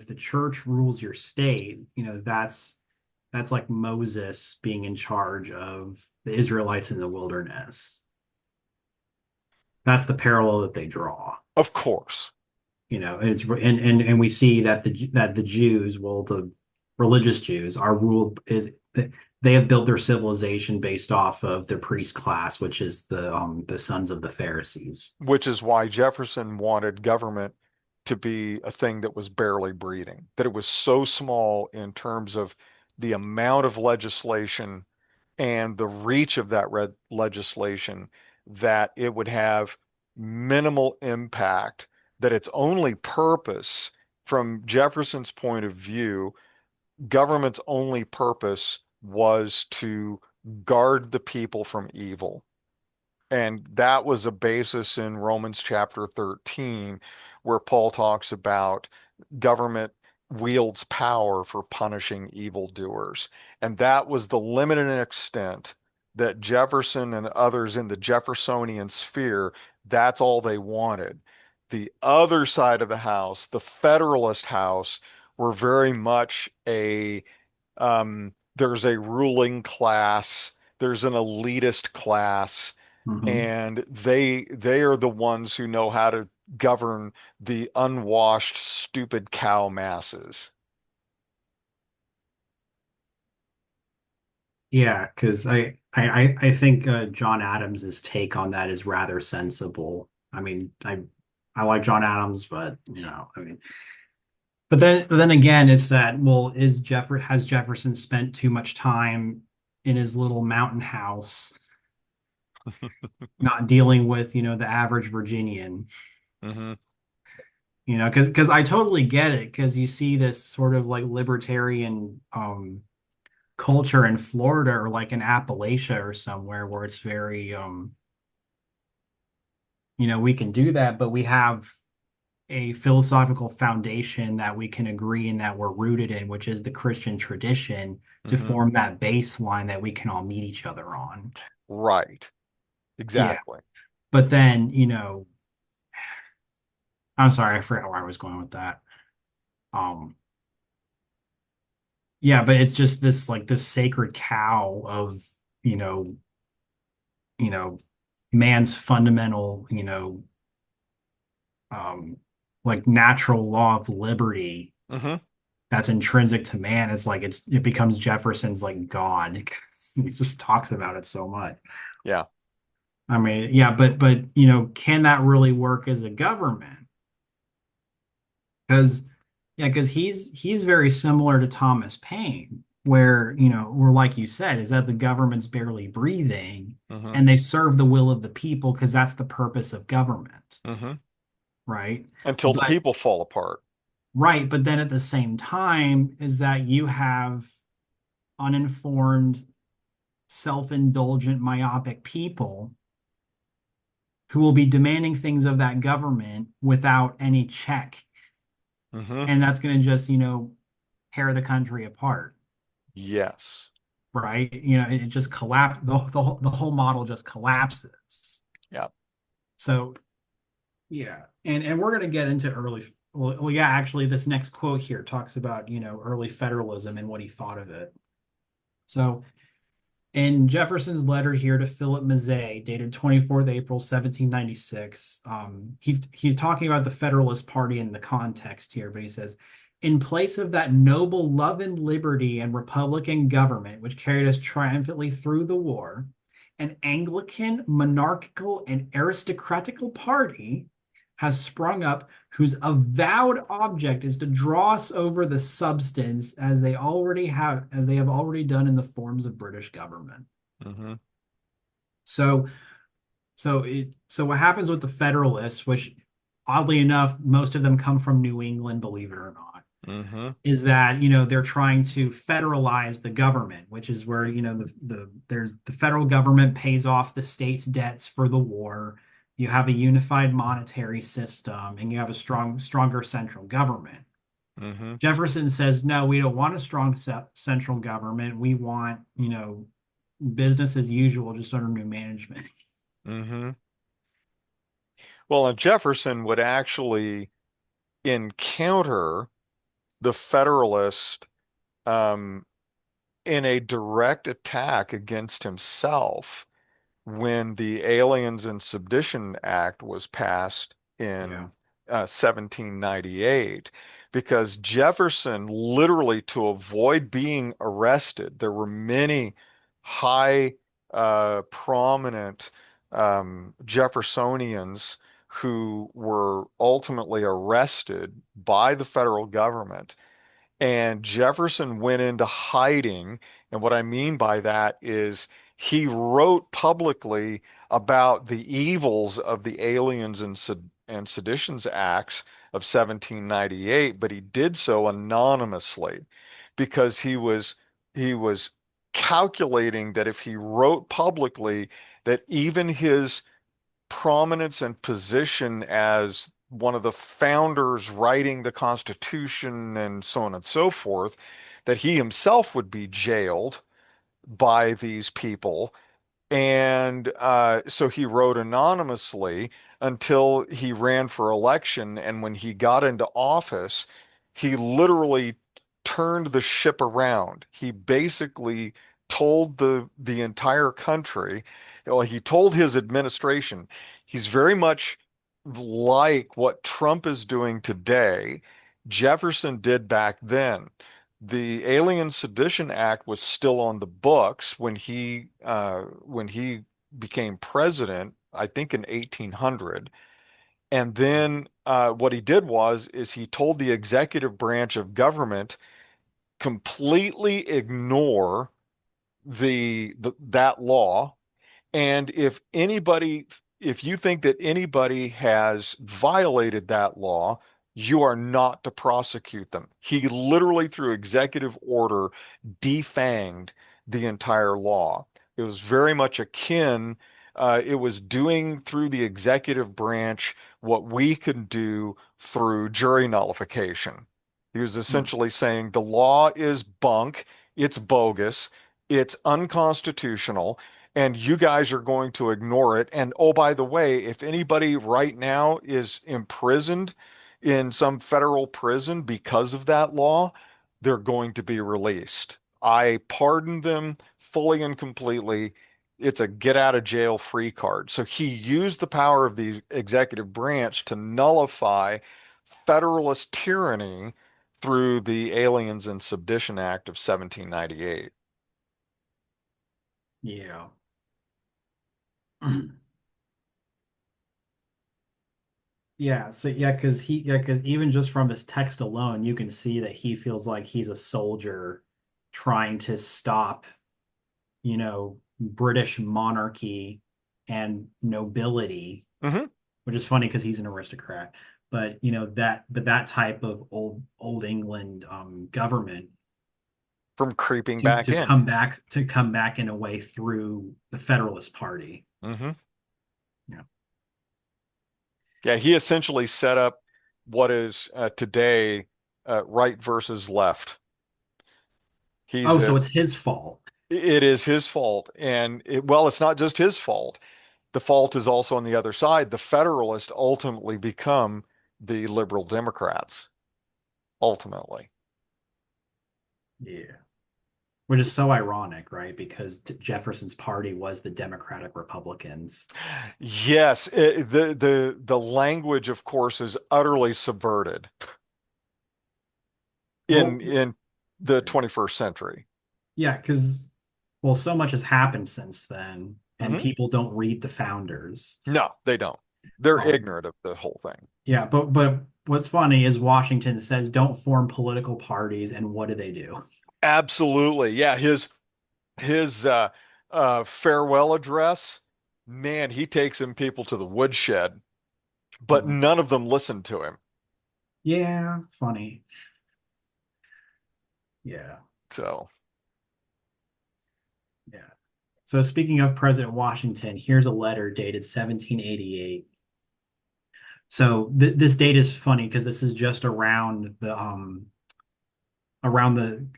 the church rules your state, that's like Moses being in charge of the Israelites in the wilderness. That's the parallel that they draw. Of course. And we see that the Jews, well, the religious Jews are ruled is they have built their civilization based off of their priest class, which is the sons of the Pharisees. Which is why Jefferson wanted government to be a thing that was barely breathing, that it was so small in terms of the amount of legislation and the reach of that legislation that it would have minimal impact, that its only purpose, from Jefferson's point of view, government's only purpose was to guard the people from evil. And that was a basis in Romans chapter 13, where Paul talks about government wields power for punishing evildoers. And that was the limited extent that Jefferson and others in the Jeffersonian sphere, that's all they wanted. The other side of the house, the Federalist House, were very much there's a ruling class, there's an elitist class, Mhm. and they are the ones who know how to govern the unwashed, stupid cow masses. Yeah, because I think John Adams's take on that is rather sensible. I mean, I like John Adams, but I mean, but then again, it's that, well, has Jefferson spent too much time in his little mountain house, not dealing with the average Virginian? Hmm. Because I totally get it, because you see this sort of like libertarian culture in Florida or like in Appalachia or somewhere where it's very we can do that, but we have a philosophical foundation that we can agree and that we're rooted in, which is the Christian tradition, to Hmm. form that baseline that we can all meet each other on. Right. Yeah. Exactly. But then, I'm sorry, I forgot where I was going with that. Um, yeah, but it's just this like this sacred cow of, you know, you know, man's fundamental, um, like natural law of liberty Hmm. that's intrinsic to man. It's like it becomes Jefferson's like God. He just talks about it so much. Yeah. I mean, yeah, but can that really work as a government? Because yeah, because he's very similar to Thomas Paine, where like you said, is that the government's barely breathing Hmm. and they serve the will of the people because that's the purpose of government, Hmm. right? Until the But people fall apart. right, but then at the same time is that you have uninformed, self-indulgent, myopic people who will be demanding things of that government without any check. Hmm. And that's going to just, tear the country apart, Yes. right? It just collapsed. The whole model just collapses. Yeah. So, yeah. And we're going to get into well, yeah, actually, this next quote here talks about, early federalism and what he thought of it. So, in Jefferson's letter here to Philip Mazzei, dated 24th April 1796, he's talking about the Federalist Party in the context here, but he says, in place of that noble love and liberty and republican government which carried us triumphantly through the war, an Anglican, monarchical, and aristocratical party has sprung up whose avowed object is to draw us over the substance as they have already done in the forms of British government. Hmm. So so what happens with the Federalists, which oddly enough, most of them come from New England, believe it or not, Hmm. is that they're trying to federalize the government, which is where there's the federal government pays off the state's debts for the war. you have a unified monetary system, and you have a stronger central government. Mm-hmm. Jefferson says, no, we don't want a strong central government. We want, business as usual, just under new management. Mm-hmm. Well, and Jefferson would actually encounter the Federalist um, in a direct attack against himself when the Aliens and Sedition Act was passed Yeah. in 1798, because Jefferson, literally to avoid being arrested, there were many high, prominent Jeffersonians who were ultimately arrested by the federal government, and Jefferson went into hiding. And what I mean by that is he wrote publicly about the evils of the Aliens and Seditions Acts of 1798, but he did so anonymously because he was calculating that if he wrote publicly, that even his prominence and position as one of the founders writing the Constitution and so on and so forth, that he himself would be jailed by these people. And so he wrote anonymously until he ran for election. And when he got into office, he literally turned the ship around. He basically told the entire country, well, he told his administration, he's very much like what Trump is doing today, Jefferson did back then. The Alien Sedition Act was still on the books when he became president, I think in 1800. And then what he did was is he told the executive branch of government completely ignore that law, and if you think that anybody has violated that law, you are not to prosecute them. He literally, through executive order, defanged the entire law. It was very much akin, it was doing through the executive branch what we can do through jury nullification. He was Hmm. essentially saying the law is bunk, it's bogus, it's unconstitutional, and you guys are going to ignore it. And oh, by the way, if anybody right now is imprisoned in some federal prison because of that law, they're going to be released. I pardon them fully and completely. It's a get out of jail free card. So he used the power of the executive branch to nullify Federalist tyranny through the Aliens and Sedition Act of 1798. Yeah. Yeah, so because even just from this text alone, you can see that he feels like he's a soldier trying to stop, British monarchy and nobility, Mhm. which is funny because he's an aristocrat. But that type of old England government From creeping to back to in. come back in a way through the Federalist Party. Hmm. Yeah. Yeah, he essentially set up what is today right versus left. He's Oh, so it's his fault. it is his fault, and well, it's not just his fault. The fault is also on the other side. The Federalists ultimately become the liberal Democrats, ultimately. Yeah. Which is so ironic, right? Because Jefferson's party was the Democratic Republicans. Yes, the language, of course, is utterly subverted Well, in the 21st century. yeah, because so much has happened since then, and Hmm. people don't read the founders. No, they don't. They're Um, ignorant of the whole thing. yeah, but what's funny is Washington says don't form political parties, and what do? Absolutely. Yeah, his farewell address, man, he takes in people to the woodshed, but Hmm. none of them listen to him. Yeah, funny. Yeah, So, yeah. So speaking of President Washington, here's a letter dated 1788. So this date is funny because this is just around the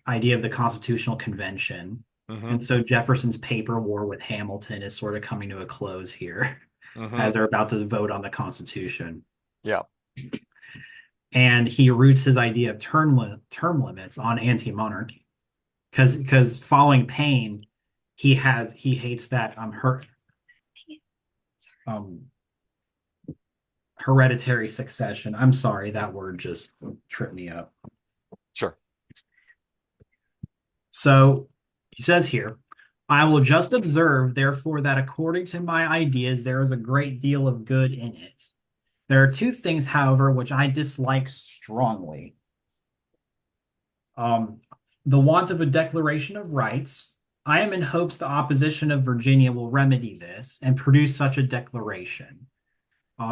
idea of the Constitutional Convention. Mm-hmm. And so Jefferson's paper war with Hamilton is sort of coming to a close here Mm-hmm. as they're about to vote on the Constitution. Yeah. And he roots his idea of term limits on anti-monarchy because following Paine, he hates that um hereditary succession. I'm sorry, that word just tripped me up. Sure. So he says here, I will just observe, therefore, that according to my ideas, there is a great deal of good in it. There are two things, however, which I dislike strongly. Um, the want of a declaration of rights. I am in hopes the opposition of Virginia will remedy this and produce such a declaration.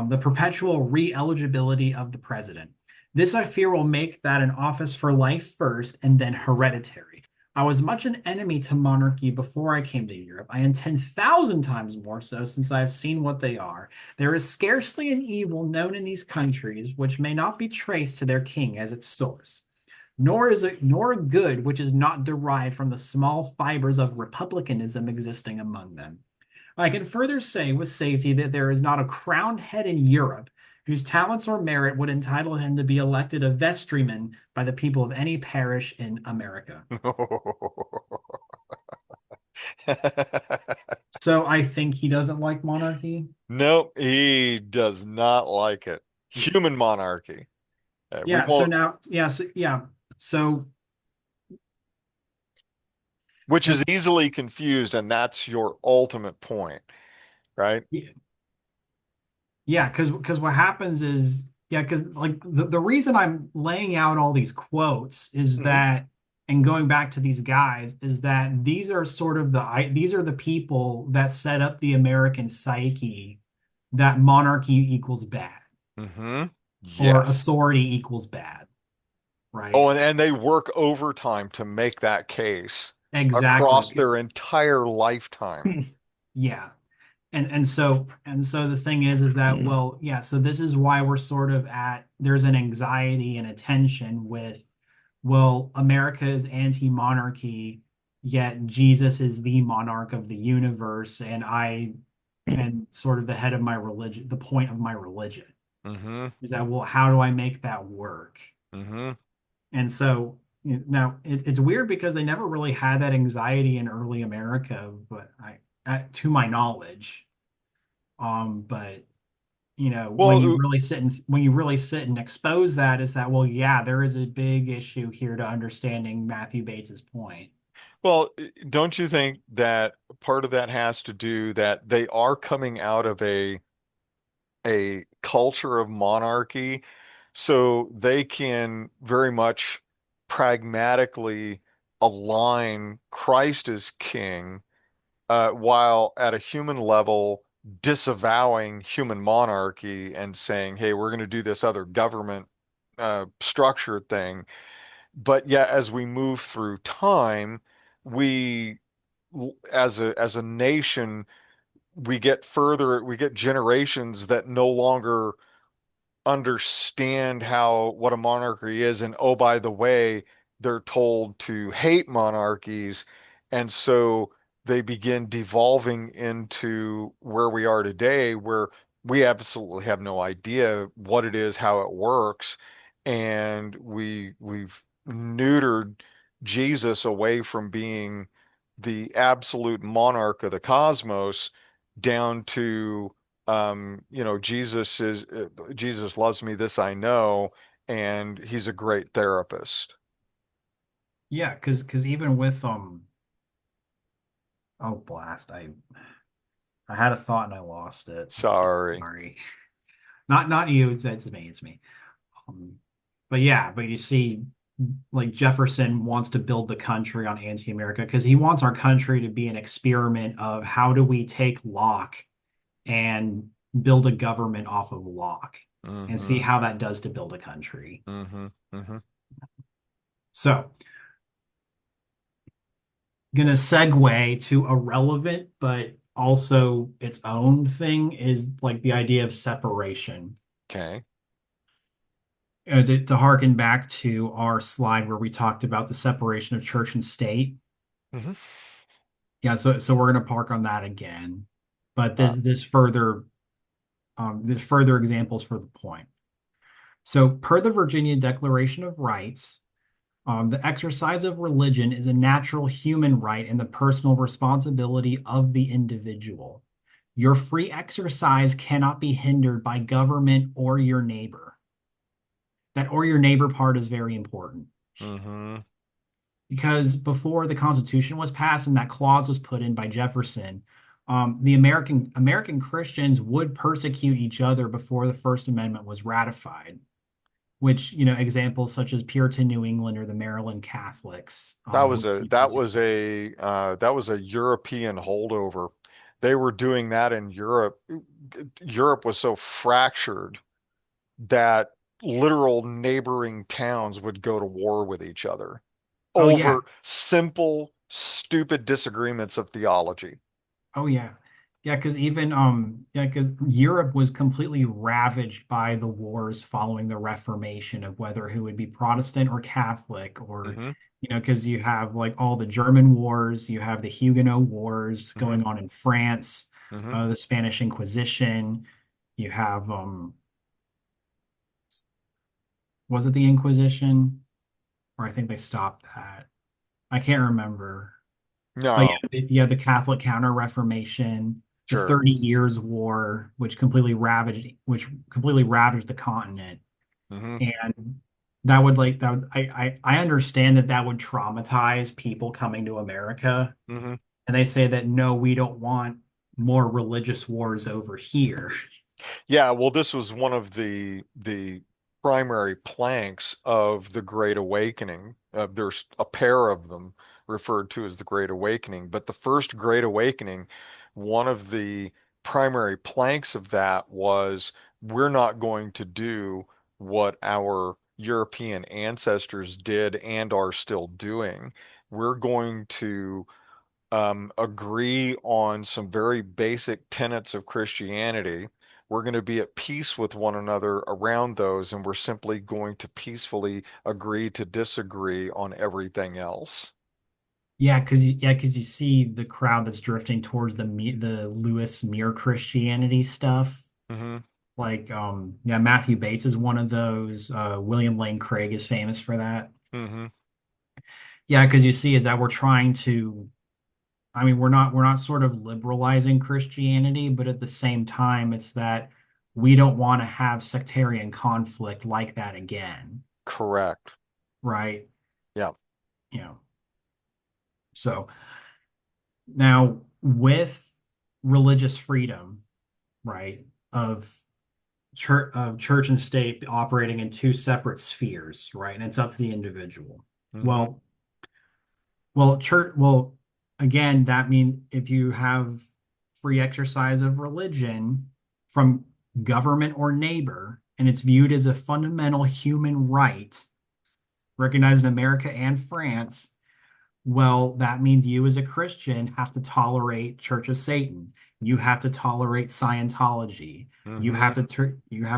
The perpetual re-eligibility of the president. This, I fear, will make that an office for life first and then hereditary. I was much an enemy to monarchy before I came to Europe. I am 10,000 times more so since I have seen what they are. There is scarcely an evil known in these countries which may not be traced to their king as its source, nor a good which is not derived from the small fibers of republicanism existing among them. I can further say with safety that there is not a crowned head in Europe whose talents or merit would entitle him to be elected a vestryman by the people of any parish in America. So I think he doesn't like monarchy. Nope, he does not like it. Yeah. Human monarchy. We Yeah. So won't, now, yeah. So, yeah. So, which is because easily confused, and that's your ultimate point, right? Yeah, because what happens is, yeah, because like the reason I'm laying out all these quotes is Hmm. that, and going back to these guys, is that these are sort of these are the people that set up the American psyche that monarchy equals bad Hmm. or Yes. authority equals bad, Oh, right? and they work overtime to make that case across Exactly. their entire lifetime. Yeah. And so the thing is that, well, yeah, so this is why we're sort of at there's an anxiety and a tension with, well, America is anti-monarchy, yet Jesus is the monarch of the universe, and sort of the head of my religion, the point of my religion Hmm. is that, well, how do I make that work? Hmm. And so now it's weird because they never really had that anxiety in early America, but to my knowledge. But Well, when you really sit and expose that, is that, well, yeah, there is a big issue here to understanding Matthew Bates's point. well, don't you think that part of that has to do that they are coming out of a culture of monarchy, so they can very much pragmatically align Christ as king, while at a human level disavowing human monarchy and saying, "Hey, we're going to do this other government structure thing." But yeah, as we move through time, we, as a nation, we get generations that no longer understand what a monarchy is. And oh, by the way, they're told to hate monarchies. And so they begin devolving into where we are today, where we absolutely have no idea what it is, how it works. And we've neutered Jesus away from being the absolute monarch of the cosmos down to Jesus loves me, this I know, and he's a great therapist. Yeah, because even with oh blast, I had a thought and I lost it. Sorry. Sorry. Not you, it's me. Um, but yeah, but you see, like Jefferson wants to build the country on anti-America because he wants our country to be an experiment of how do we take Locke and build a government off of Locke and see Mm-hmm. how that does to build a country. Mm-hmm. Mm-hmm. So, gonna segue to a relevant but also its own thing is like the idea of separation. Okay. To harken back to our slide where we talked about the separation of church and state. Hmm. Yeah, so we're going to park on that again, but Uh, there's further examples for the point. So, per the Virginia Declaration of Rights, the exercise of religion is a natural human right and the personal responsibility of the individual. Your free exercise cannot be hindered by government or your neighbor. That or your neighbor part is very important hmm because before the Constitution was passed and that clause was put in by Jefferson, the American Christians would persecute each other before the First Amendment was ratified. Which, examples such as Puritan New England or the Maryland Catholics That was would a be that was a European holdover. They were doing that in Europe. Europe was so fractured that literal neighboring towns would go to war with each other Oh yeah. over simple, stupid disagreements of theology. Oh yeah. Yeah, because because Europe was completely ravaged by the wars following the Reformation of whether who would be Protestant or Catholic, or Hmm. because you have like all the German wars, you have the Huguenot wars Hmm. going on in France, Hmm. the Spanish Inquisition, you have was it the Inquisition? Or I think they stopped that. I can't remember. But No, yeah, the Catholic Counter-Reformation, the sure. 30 Years' War, which completely ravaged the continent. Hmm. And I understand that would traumatize people coming to America. Hmm. And they say that no, we don't want more religious wars over here. Yeah, well, this was one of the primary planks of the Great Awakening. There's a pair of them referred to as the Great Awakening, but the first Great Awakening, one of the primary planks of that was we're not going to do what our European ancestors did and are still doing. We're going to agree on some very basic tenets of Christianity. We're going to be at peace with one another around those, and we're simply going to peacefully agree to disagree on everything else. Yeah, because you see the crowd that's drifting towards the Lewis mere Christianity stuff. Hmm. Like, yeah, Matthew Bates is one of those. William Lane Craig is famous for that. Hmm. Yeah, because you see, is that we're trying to. I mean, we're not sort of liberalizing Christianity, but at the same time, it's that we don't want to have sectarian conflict like that again, Correct. right? Yeah. You know, so now with religious freedom, right, of church and state operating in two separate spheres, right? And it's up to the individual. Hmm. Well, well, again, that means if you have free exercise of religion from government or neighbor, and it's viewed as a fundamental human right recognized in America and France, well, that means you as a Christian have to tolerate Church of Satan. You have to tolerate Scientology. Hmm. You have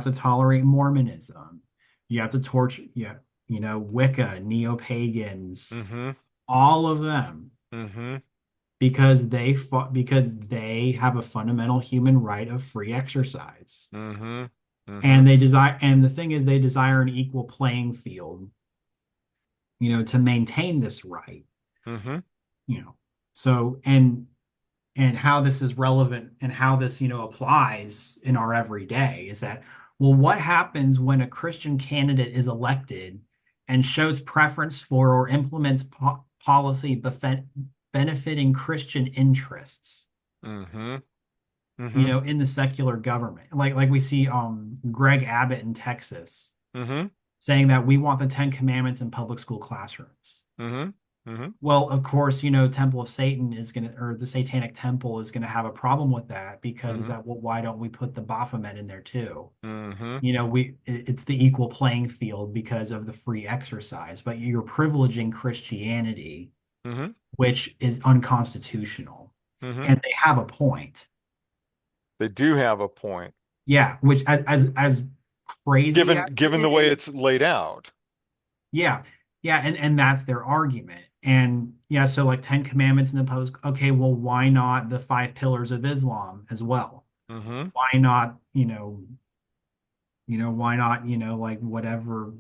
to tolerate Mormonism. You have to torture, yeah, Wicca, neo-pagans, Hmm. all of them, Hmm. because they have a fundamental human right of free exercise. Hmm. And Hmm. the thing is they desire an equal playing field, to maintain this right, Hmm. you know. So and how this is relevant and how this applies in our everyday is that, well, what happens when a Christian candidate is elected and shows preference for or implements policy benefiting Christian interests, Hmm. Hmm. in the secular government, like we see Greg Abbott in Texas Hmm. saying that we want the Ten Commandments in public school classrooms. Hmm. Hmm. Well, of course, Temple of Satan is or the Satanic Temple is gonna have a problem with that because is Hmm. that, well, why don't we put the Baphomet in there too? Hmm. It's the equal playing field because of the free exercise, but you're privileging Christianity, Hmm. which is unconstitutional. Hmm. And they have a point. They do have a point. Yeah, which as crazy as given it the way is. it's laid out. Yeah. Yeah, and that's their argument. And yeah, so like 10 commandments in the post, okay, well, why not the five pillars of Islam as well? Mm-hmm. Why not, why not, like whatever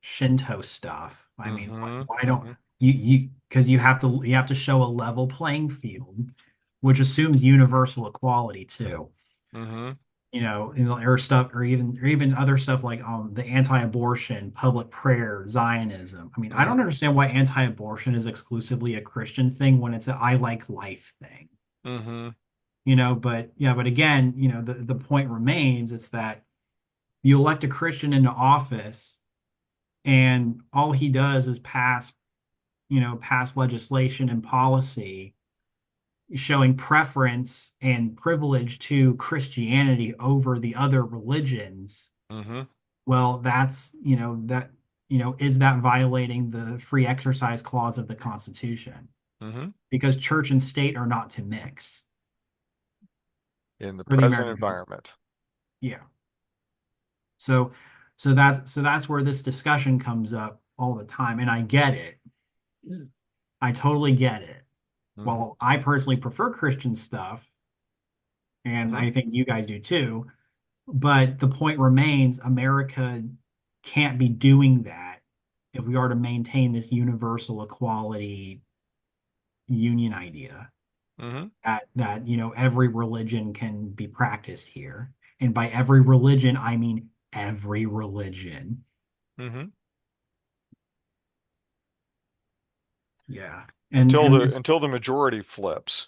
Shinto stuff? I mean, Mm-hmm. why don't Mm-hmm. you because you have to show a level playing field, which assumes universal equality too. Mm-hmm. Or stuff, or even other stuff like the anti-abortion, public prayer, Zionism. I mean, I don't Mm-hmm. understand why anti-abortion is exclusively a Christian thing when it's a I like life thing. Mm-hmm. But yeah, but again, the point remains, it's that you elect a Christian into office and all he does is pass legislation and policy showing preference and privilege to Christianity over the other religions. Mm-hmm. Well, is that violating the free exercise clause of the Constitution? Mm-hmm. Because church and state are not to mix In the for the present American. environment. Yeah. So that's where this discussion comes up all the time. And I get it. I totally get it. Mm-hmm. Well, I personally prefer Christian stuff, and Mm-hmm. I think you guys do too. But the point remains, America can't be doing that if we are to maintain this universal equality union idea Mm-hmm. that every religion can be practiced here. And by every religion, I mean every religion. Mm-hmm. Yeah. And this. Until the majority flips.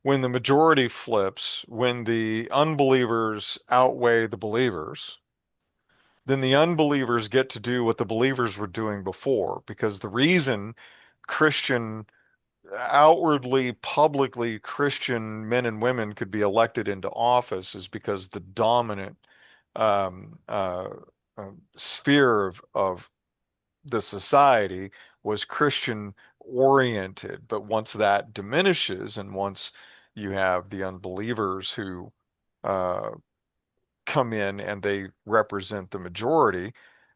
When the majority flips, when the unbelievers outweigh the believers, then the unbelievers get to do what the believers were doing before. Because the reason Christian, outwardly, publicly Christian men and women could be elected into office is because the dominant um, uh, sphere of the society was Christian oriented. But once that diminishes, and once you have the unbelievers who uh, come in and they represent the majority,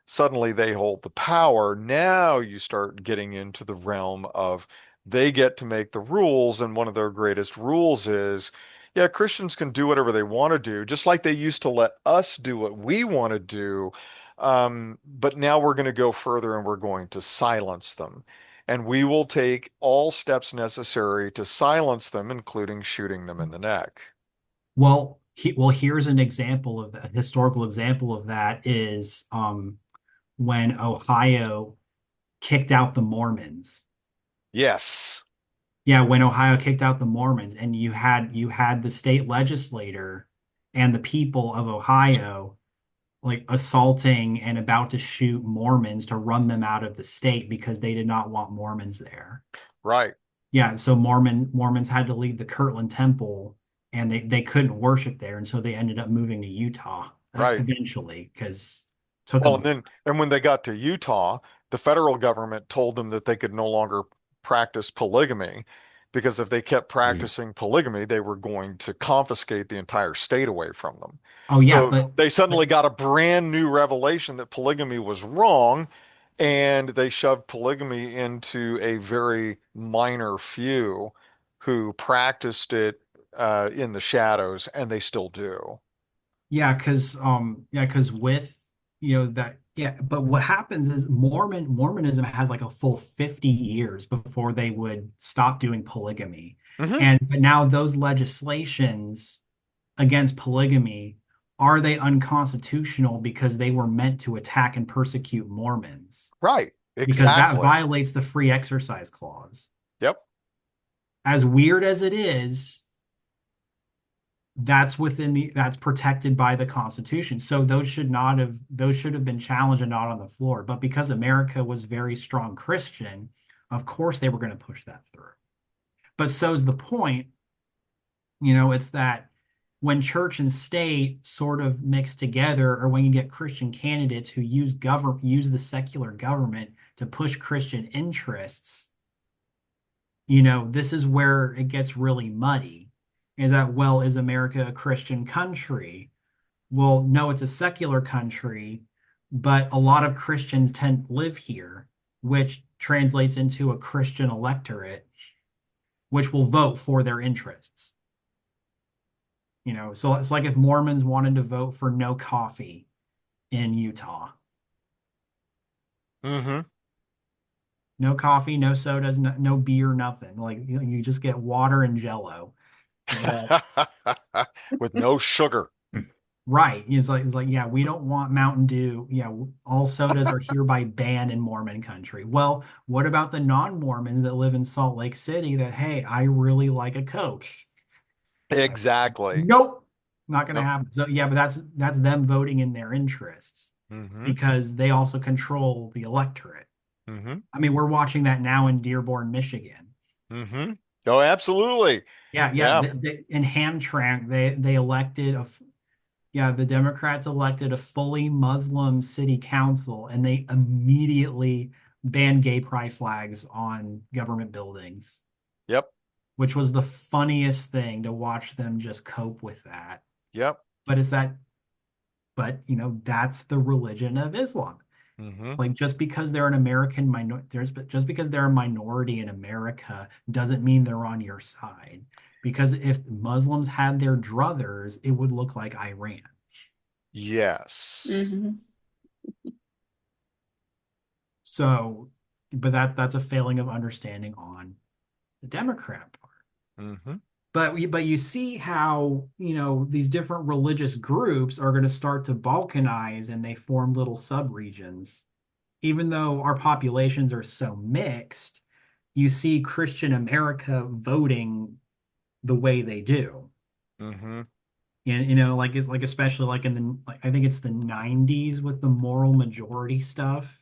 suddenly they hold the power. Now you start getting into the realm of they get to make the rules, and one of their greatest rules is, yeah, Christians can do whatever they want to do, just like they used to let us do what we want to do. But now we're going to go further and we're going to silence them. And we will take all steps necessary to silence them, including shooting them in the neck. Here's an example of a historical example of that is when Ohio kicked out the Mormons. Yes. Yeah, when Ohio kicked out the Mormons, and you had the state legislator and the people of Ohio like assaulting and about to shoot Mormons to run them out of the state because they did not want Mormons there. Right. Yeah, so Mormons had to leave the Kirtland Temple, and they couldn't worship there, and so they ended up moving to Utah Right. eventually because it took Well, them. and when they got to Utah, the federal government told them that they could no longer practice polygamy because if they kept Mm. practicing polygamy, they were going to confiscate the entire state away from them. Oh yeah, So but they but suddenly got a brand new revelation that polygamy was wrong, and they shoved polygamy into a very minor few who practiced it in the shadows, and they still do. because with that, yeah, but what happens is Mormonism had like a full 50 years before they would stop doing polygamy. Hmm. And but now those legislations against polygamy, are they unconstitutional because they were meant to attack and persecute Mormons? Right. Because that Exactly. violates the free exercise clause. Yep. As weird as it is, that's protected by the Constitution. So those should have been challenged and not on the floor. But because America was very strong Christian, of course they were going to push that through. But so's the point, it's that when church and state sort of mix together, or when you get Christian candidates who use the secular government to push Christian interests, this is where it gets really muddy. Is that, well, is America a Christian country? Well, no, it's a secular country, but a lot of Christians tend to live here, which translates into a Christian electorate, which will vote for their interests. So it's like if Mormons wanted to vote for no coffee in Utah, Mm-hmm. no coffee, no sodas, no beer, nothing. Like you just get water and Jello. Well, With no sugar. right. It's like, yeah, we don't want Mountain Dew. Yeah, all sodas are hereby banned in Mormon country. Well, what about the non-Mormons that live in Salt Lake City that, hey, I really like a Coke? Like, Exactly. nope, not gonna Nope. happen. So yeah, but that's them voting in their interests Mm-hmm. because they also control the electorate. Mm-hmm. I mean, we're watching that now in Dearborn, Michigan. Mm-hmm. Oh, absolutely. Yeah, yeah. Yeah. In Hamtramck, they elected yeah, the Democrats elected a fully Muslim city council, and they immediately banned gay pride flags on government buildings, Yep. which was the funniest thing to watch them just cope with that. Yep. But is that, but that's the religion of Islam. Mm-hmm. Like just because they're an American just because they're a minority in America doesn't mean they're on your side. Because if Muslims had their druthers, it would look like Iran. Yes. Hmm. So, but that's a failing of understanding on the Democrat part. Mm-hmm. But you see how, these different religious groups are going to start to balkanize and they form little subregions. Even though our populations are so mixed, you see Christian America voting the way they do. Mm-hmm. And like it's like especially like in the like I think it's the 90s with the moral majority stuff.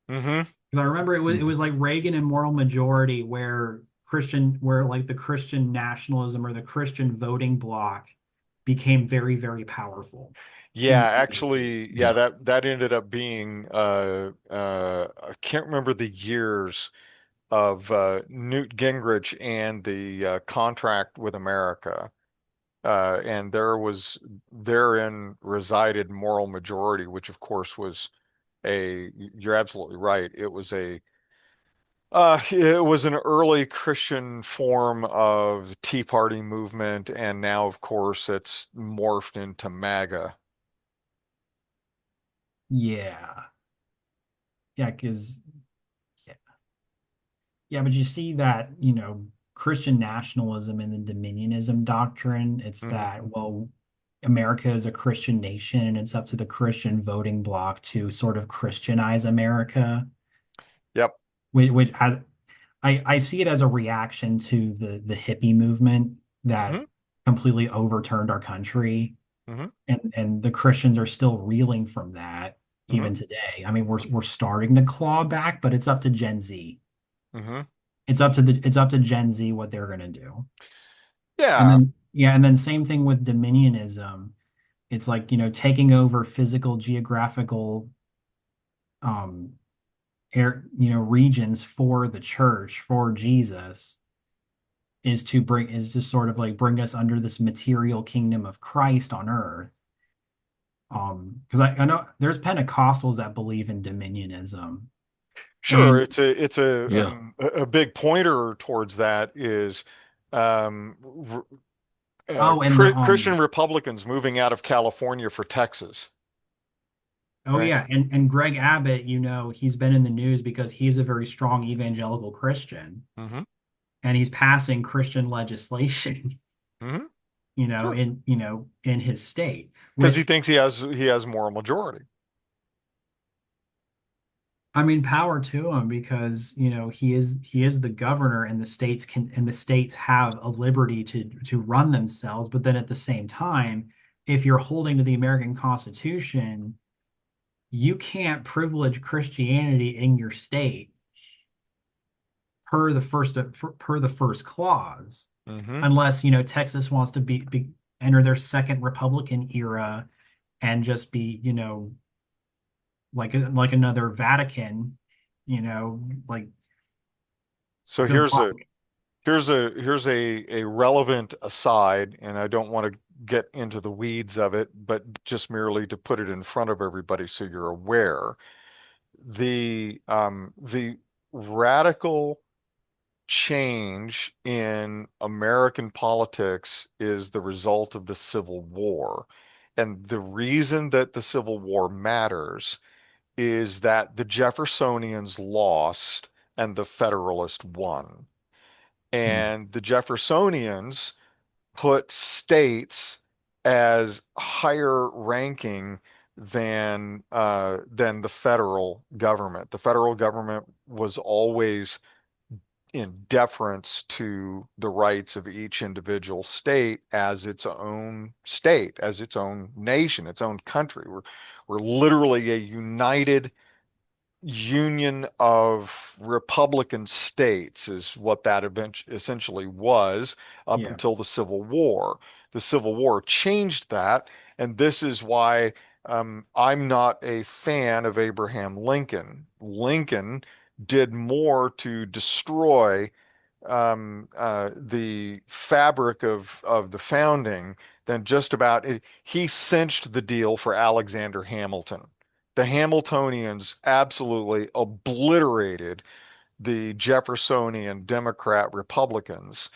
Mm-hmm. Because I remember it was like Reagan and moral majority where like the Christian nationalism or the Christian voting bloc became very, very powerful in Yeah, the community. actually, yeah, Yeah. that ended up being I can't remember the years of Newt Gingrich and the contract with America. And therein resided moral majority, which of course was you're absolutely right. It was an early Christian form of Tea Party movement, and now, of course, it's morphed into MAGA. Yeah. Yeah, because yeah, but you see that, Christian nationalism and the dominionism doctrine, it's Hmm. that, well, America is a Christian nation and it's up to the Christian voting bloc to sort of Christianize America, Yep. which I see it as a reaction to the hippie movement that Hmm. completely overturned our country. Hmm. And the Christians are still reeling from that Hmm. even today. I mean, we're starting to claw back, but it's up to Gen Z. Hmm. It's up to Gen Z what they're gonna do. And Yeah. then yeah, and then same thing with dominionism. It's like, taking over physical geographical um regions for the church, for Jesus, is to sort of like bring us under this material kingdom of Christ on earth. Because I know there's Pentecostals that believe in dominionism. Sure. And Yeah. A big pointer towards that is um, oh, and the Christian Republicans moving out of California for Texas, oh right? yeah, and Greg Abbott, he's been in the news because he's a very strong evangelical Christian Hmm. and he's passing Christian legislation, Hmm. Sure. in his state, Because he which thinks he has moral majority. I mean, power to him because, he is the governor and the states have a liberty to run themselves, but then at the same time, if you're holding to the American Constitution, you can't privilege Christianity in your state per the first clause, Hmm. unless Texas wants to enter their second Republican era and just be like another Vatican, like So good luck. here's a relevant aside, and I don't want to get into the weeds of it, but just merely to put it in front of everybody so you're aware. The radical change in American politics is the result of the Civil War. And the reason that the Civil War matters is that the Jeffersonians lost and the Federalists won. Hmm. And the Jeffersonians put states as higher ranking than the federal government. The federal government was always in deference to the rights of each individual state, as its own nation, its own country. We're literally a united union of Republican states is what that event essentially was up Yeah. until the Civil War. The Civil War changed that, and this is why I'm not a fan of Abraham Lincoln. Lincoln did more to destroy the fabric of the founding than just about it. He cinched the deal for Alexander Hamilton. The Hamiltonians absolutely obliterated the Jeffersonian Democrat Republicans.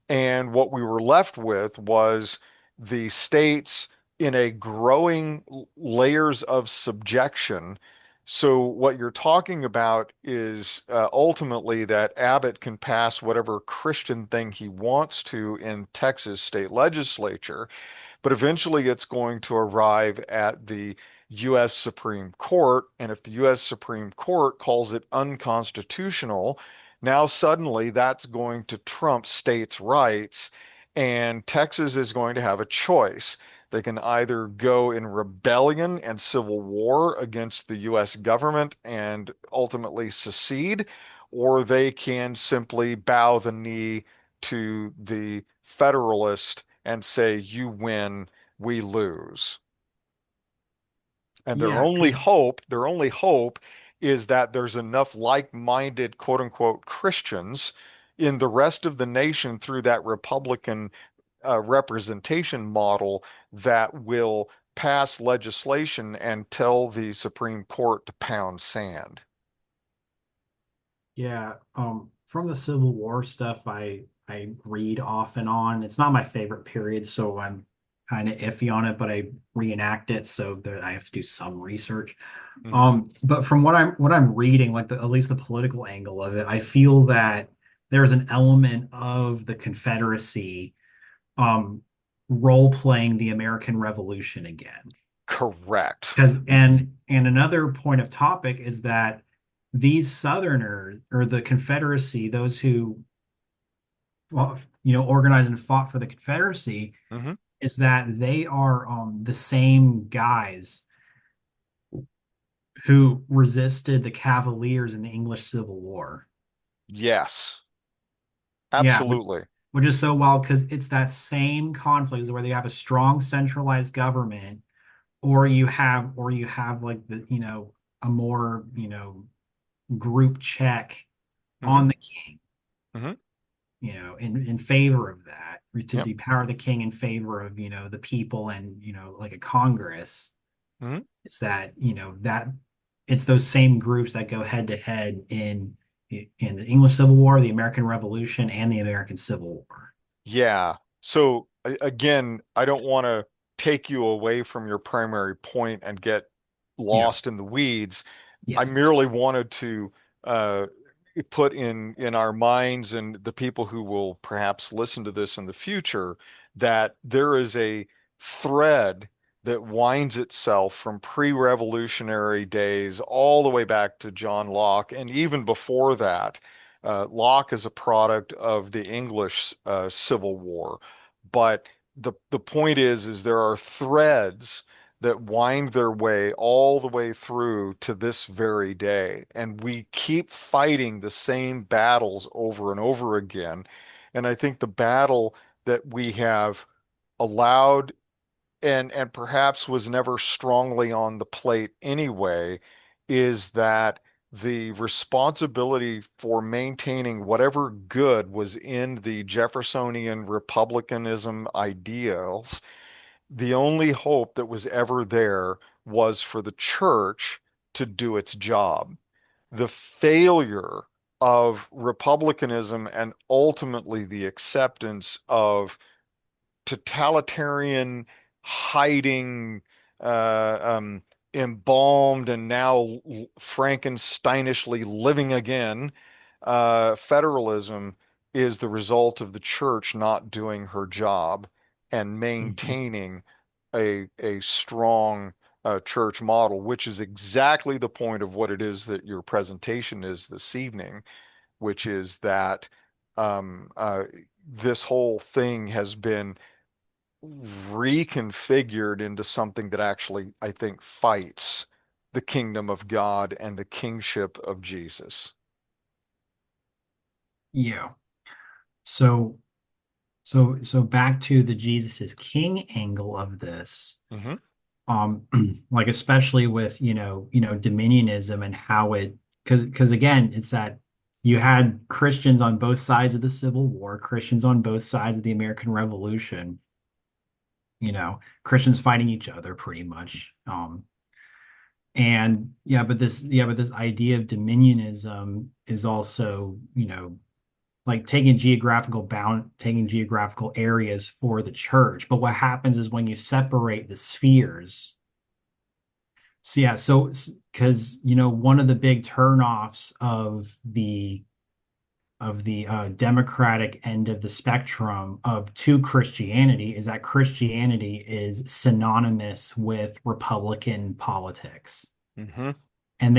And what we were left with was the states in a growing layers of subjection. So what you're talking about is ultimately that Abbott can pass whatever Christian thing he wants to in Texas state legislature, but eventually it's going to arrive at the U.S. Supreme Court. And if the U.S. Supreme Court calls it unconstitutional, now suddenly that's going to trump states' rights. And Texas is going to have a choice. They can either go in rebellion and civil war against the U.S. government and ultimately secede, or they can simply bow the knee to the Federalist and say, you win, we lose. And Yeah, because their only hope is that there's enough like-minded, quote unquote, Christians in the rest of the nation through that Republican representation model that will pass legislation and tell the Supreme Court to pound sand. yeah, from the Civil War stuff, I read off and on. It's not my favorite period, so I'm kind of iffy on it, but I reenact it, so that I have to do some research. Hmm. But from what I'm reading, like at least the political angle of it, I feel that there's an element of the Confederacy um role playing the American Revolution again. Correct. Because and another point of topic is that these Southerners or the Confederacy, those who well, organized and fought for the Confederacy, Hmm. is that they are the same guys who resisted the Cavaliers in the English Civil War. Yes, Yeah, absolutely. which is so wild because it's that same conflict where you have a strong centralized government, or you have like a more group check Hmm. on the king, Hmm. in favor of that, or to Yep. depower the king in favor of the people and like a Congress. Hmm. It's that it's those same groups that go head to head in the English Civil War, the American Revolution, and the American Civil War. Yeah. So again, I don't want to take you away from your primary point and get Yeah. lost in the weeds. I Yes. merely wanted to uh, put in our minds and the people who will perhaps listen to this in the future that there is a thread that winds itself from pre-revolutionary days all the way back to John Locke, and even before that. Locke is a product of the English Civil War, but the point is there are threads that wind their way all the way through to this very day. And we keep fighting the same battles over and over again. And I think the battle that we have allowed and perhaps was never strongly on the plate anyway, is that the responsibility for maintaining whatever good was in the Jeffersonian republicanism ideals, the only hope that was ever there was for the church to do its job. The failure of republicanism and ultimately the acceptance of totalitarian, hiding, uh, um, embalmed, and now Frankensteinishly living again, federalism is the result of the church not doing her job and Mhm. maintaining a strong church model, which is exactly the point of what it is that your presentation is this evening, which is that um, uh, this whole thing has been reconfigured into something that actually, I think, fights the kingdom of God and the kingship of Jesus. Yeah. So so back to the Jesus is King angle of this. Hmm. Um, like especially with, dominionism and how it because again, it's that you had Christians on both sides of the Civil War, Christians on both sides of the American Revolution, Christians fighting each other pretty much. And but this idea of dominionism is also, like taking geographical areas for the church. But what happens is when you separate the spheres. So yeah, so because one of the big turnoffs of the democratic end of the spectrum of to Christianity is that Christianity is synonymous with Republican politics. Hmm. And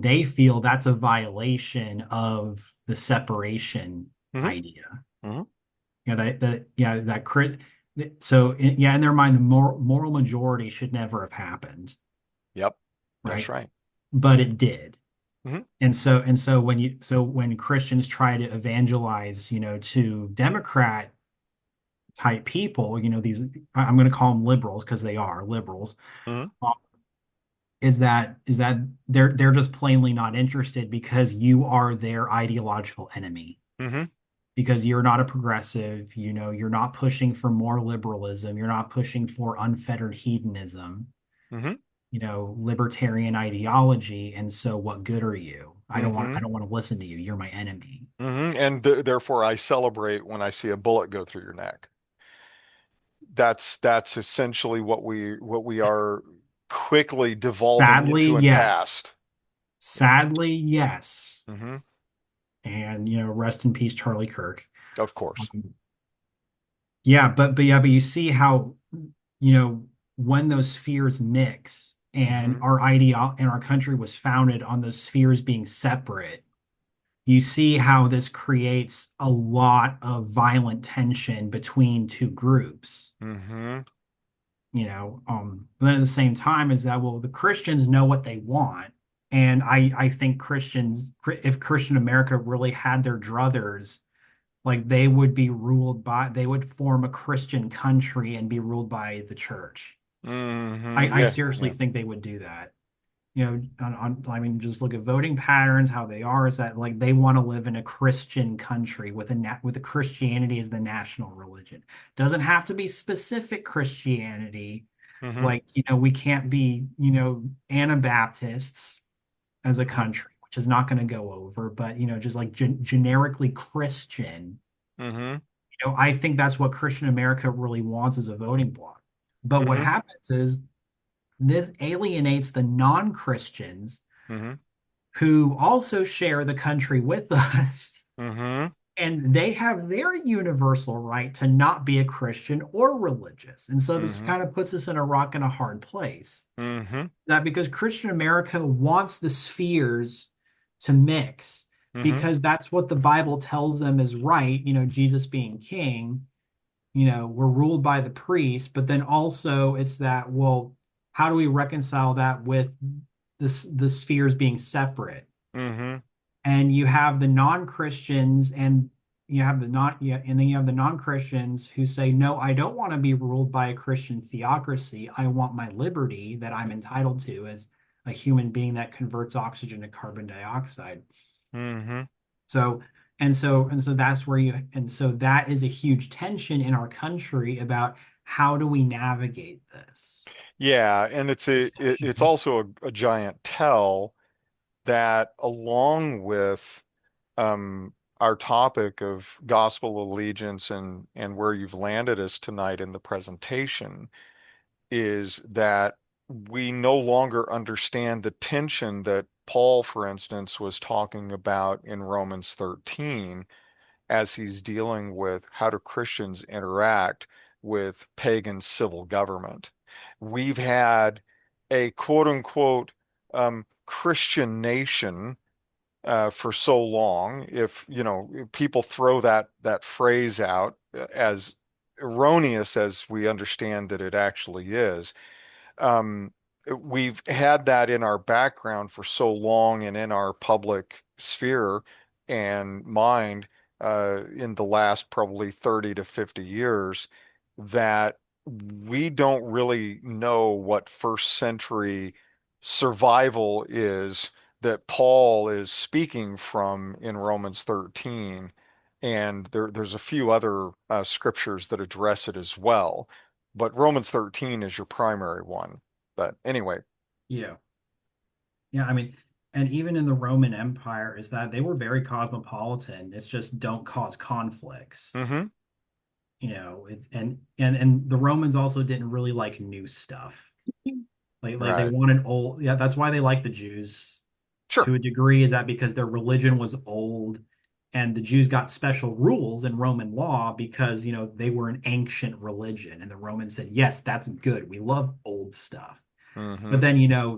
they feel that's a violation of the separation Hmm. idea. Hmm. In their mind, the moral majority should never have happened, Yep, that's right? right. But it did. Hmm. And so when Christians try to evangelize, to Democrat type people, I'm going to call them liberals because they are liberals, Hmm. uh, is that they're just plainly not interested because you are their ideological enemy. Hmm. Because you're not a progressive, you're not pushing for more liberalism, you're not pushing for unfettered hedonism, Hmm. libertarian ideology, and so what good are you? I don't want I Hmm. don't want to listen to you. You're my enemy. And therefore I celebrate when I see a bullet go through your neck. That's essentially what we are quickly devolving Sadly, into and yes. past. Sadly, yes. Hmm. And rest in peace, Charlie Kirk. Of course. Um, but you see how, when those spheres mix and Hmm. our country was founded on those spheres being separate, you see how this creates a lot of violent tension between two groups. Hmm. But then at the same time is that, well, the Christians know what they want. And I think if Christian America really had their druthers, like they would form a Christian country and be ruled by the church. I Yeah, seriously yeah. think they would do that. I mean, just look at voting patterns, how they are, is that like they want to live in a Christian country with a Christianity as the national religion. Doesn't have to be specific Christianity. Hmm. Like, we can't be, Anabaptists as a Hmm. country, which is not going to go over, but, just like generically Christian, Hmm. I think that's what Christian America really wants as a voting bloc. But what Hmm. happens is this alienates the non-Christians Hmm. who also share the country with us, Hmm. and they have their universal right to not be a Christian or religious. And so this Hmm. kind of puts us in a rock and a hard place. Hmm. That because Christian America wants the spheres to mix, Hmm. because that's what the Bible tells them is right, Jesus being king, we're ruled by the priest, but then also it's that, well, how do we reconcile that with the spheres being separate? Hmm. And you have the non-Christians and you have the not yeah, and then you have the non-Christians who say, no, I don't want to be ruled by a Christian theocracy. I want my liberty that I'm entitled to as a human being that converts oxygen to carbon dioxide. Mm-hmm. So and so that's where you and so that is a huge tension in our country about how do we navigate this Yeah, and it's discussion. also a giant tell that along with our topic of gospel allegiance and where you've landed us tonight in the presentation is that we no longer understand the tension that Paul, for instance, was talking about in Romans 13 as he's dealing with how do Christians interact with pagan civil government. We've had a quote unquote Christian nation for so long. If you know, if people throw that phrase out as erroneous as we understand that it actually is, um, we've had that in our background for so long and in our public sphere and mind in the last probably 30 to 50 years that we don't really know what first century survival is that Paul is speaking from in Romans 13. And there's a few other scriptures that address it as well. But Romans 13 is your primary one. But anyway. Yeah. Yeah, I mean, and even in the Roman Empire is that they were very cosmopolitan. It's just don't cause conflicts. Hmm. It's and the Romans also didn't really like new stuff. Like they Right. wanted old, yeah, that's why they liked the Jews Sure. to a degree, is that because their religion was old and the Jews got special rules in Roman law because they were an ancient religion and the Romans said, yes, that's good. We love old stuff. But Hmm. then,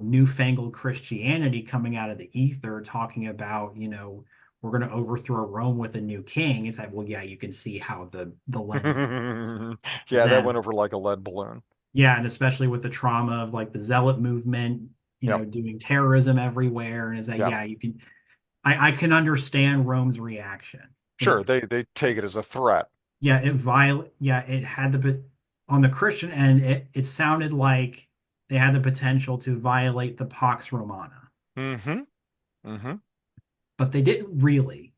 newfangled Christianity coming out of the ether talking about, we're going to overthrow Rome with a new king. It's like, well, yeah, you can see how the lens goes. And Yeah, that went then, over like a lead balloon. yeah, and especially with the trauma of like the zealot movement, Yep. doing terrorism everywhere. And is that, Yep. yeah, I can understand Rome's reaction. Sure. They take it as a threat. It had on the Christian end, it sounded like they had the potential to violate the Pax Romana, Hmm. Hmm. but they didn't really.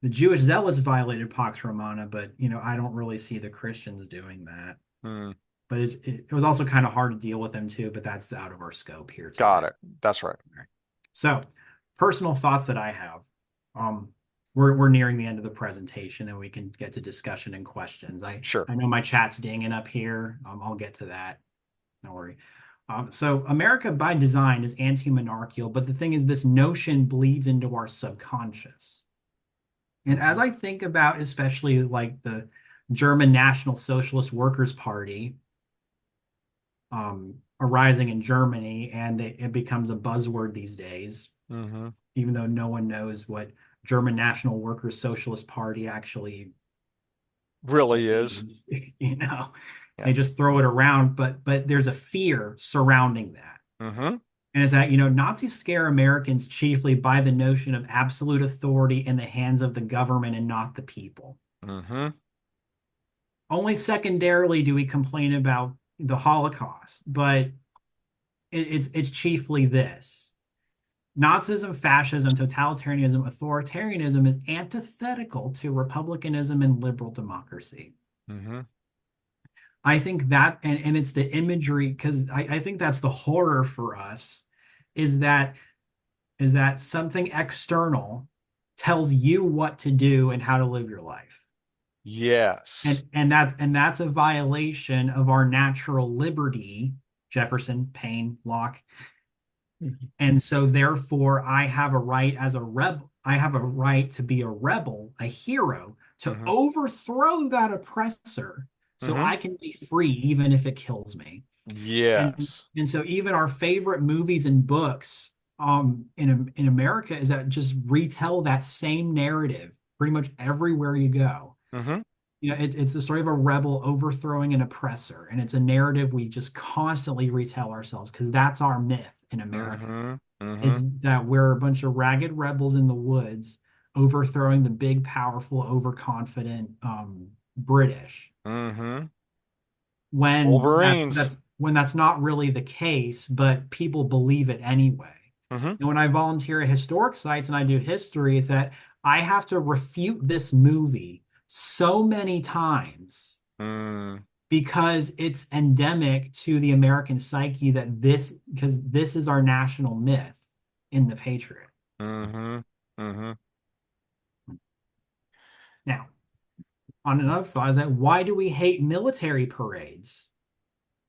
The Jewish zealots violated Pax Romana, but I don't really see the Christians doing that. Mm. But it was also kind of hard to deal with them too, but that's out of our scope here today. Got it. That's right. So, personal thoughts that I have. Um, we're nearing the end of the presentation, and we can get to discussion and questions. I Sure. I know my chat's dinging up here. I'll get to that. Don't worry. So, America by design is anti-monarchical, but the thing is, this notion bleeds into our subconscious. And as Hmm. I think about, especially like the German National Socialist Workers' Party, arising in Germany, and it becomes a buzzword these days, Hmm. even though no one knows what German National Workers Socialist Party actually Really is. means. You know, Yeah. they just throw it around, but there's a fear surrounding that. Hmm. And is that, Nazis scare Americans chiefly by the notion of absolute authority in the hands of the government and not the people. Hmm. Only secondarily do we complain about the Holocaust, but it's chiefly this. Nazism, fascism, totalitarianism, authoritarianism is antithetical to republicanism and liberal democracy. Hmm. I think that, and it's the imagery, because I think that's the horror for us, is that something external tells you what to do and how to live your life. Yes. And that's a violation of our natural liberty, Jefferson, Paine, Locke. And so therefore I have a right as a rebel, I have a right to be a rebel, a hero, to Hmm. overthrow that oppressor so Hmm. I can be free even if it kills me. and Yes. and so even our favorite movies and books in America is that just retell that same narrative pretty much everywhere you go. Hmm. It's the story of a rebel overthrowing an oppressor, and it's a narrative we just constantly retell ourselves because that's our myth in America, Hmm. Hmm. is that we're a bunch of ragged rebels in the woods overthrowing the big, powerful, overconfident British. Hmm. when Wolverines. that's not really the case, but people believe it anyway. Mm-hmm. And when I volunteer at historic sites and I do history, is that I have to refute this movie so many times Mm, because it's endemic to the American psyche that because this is our national myth in The Patriot. mm-hmm. Mm-hmm. Now, on another thought is that why do we hate military parades?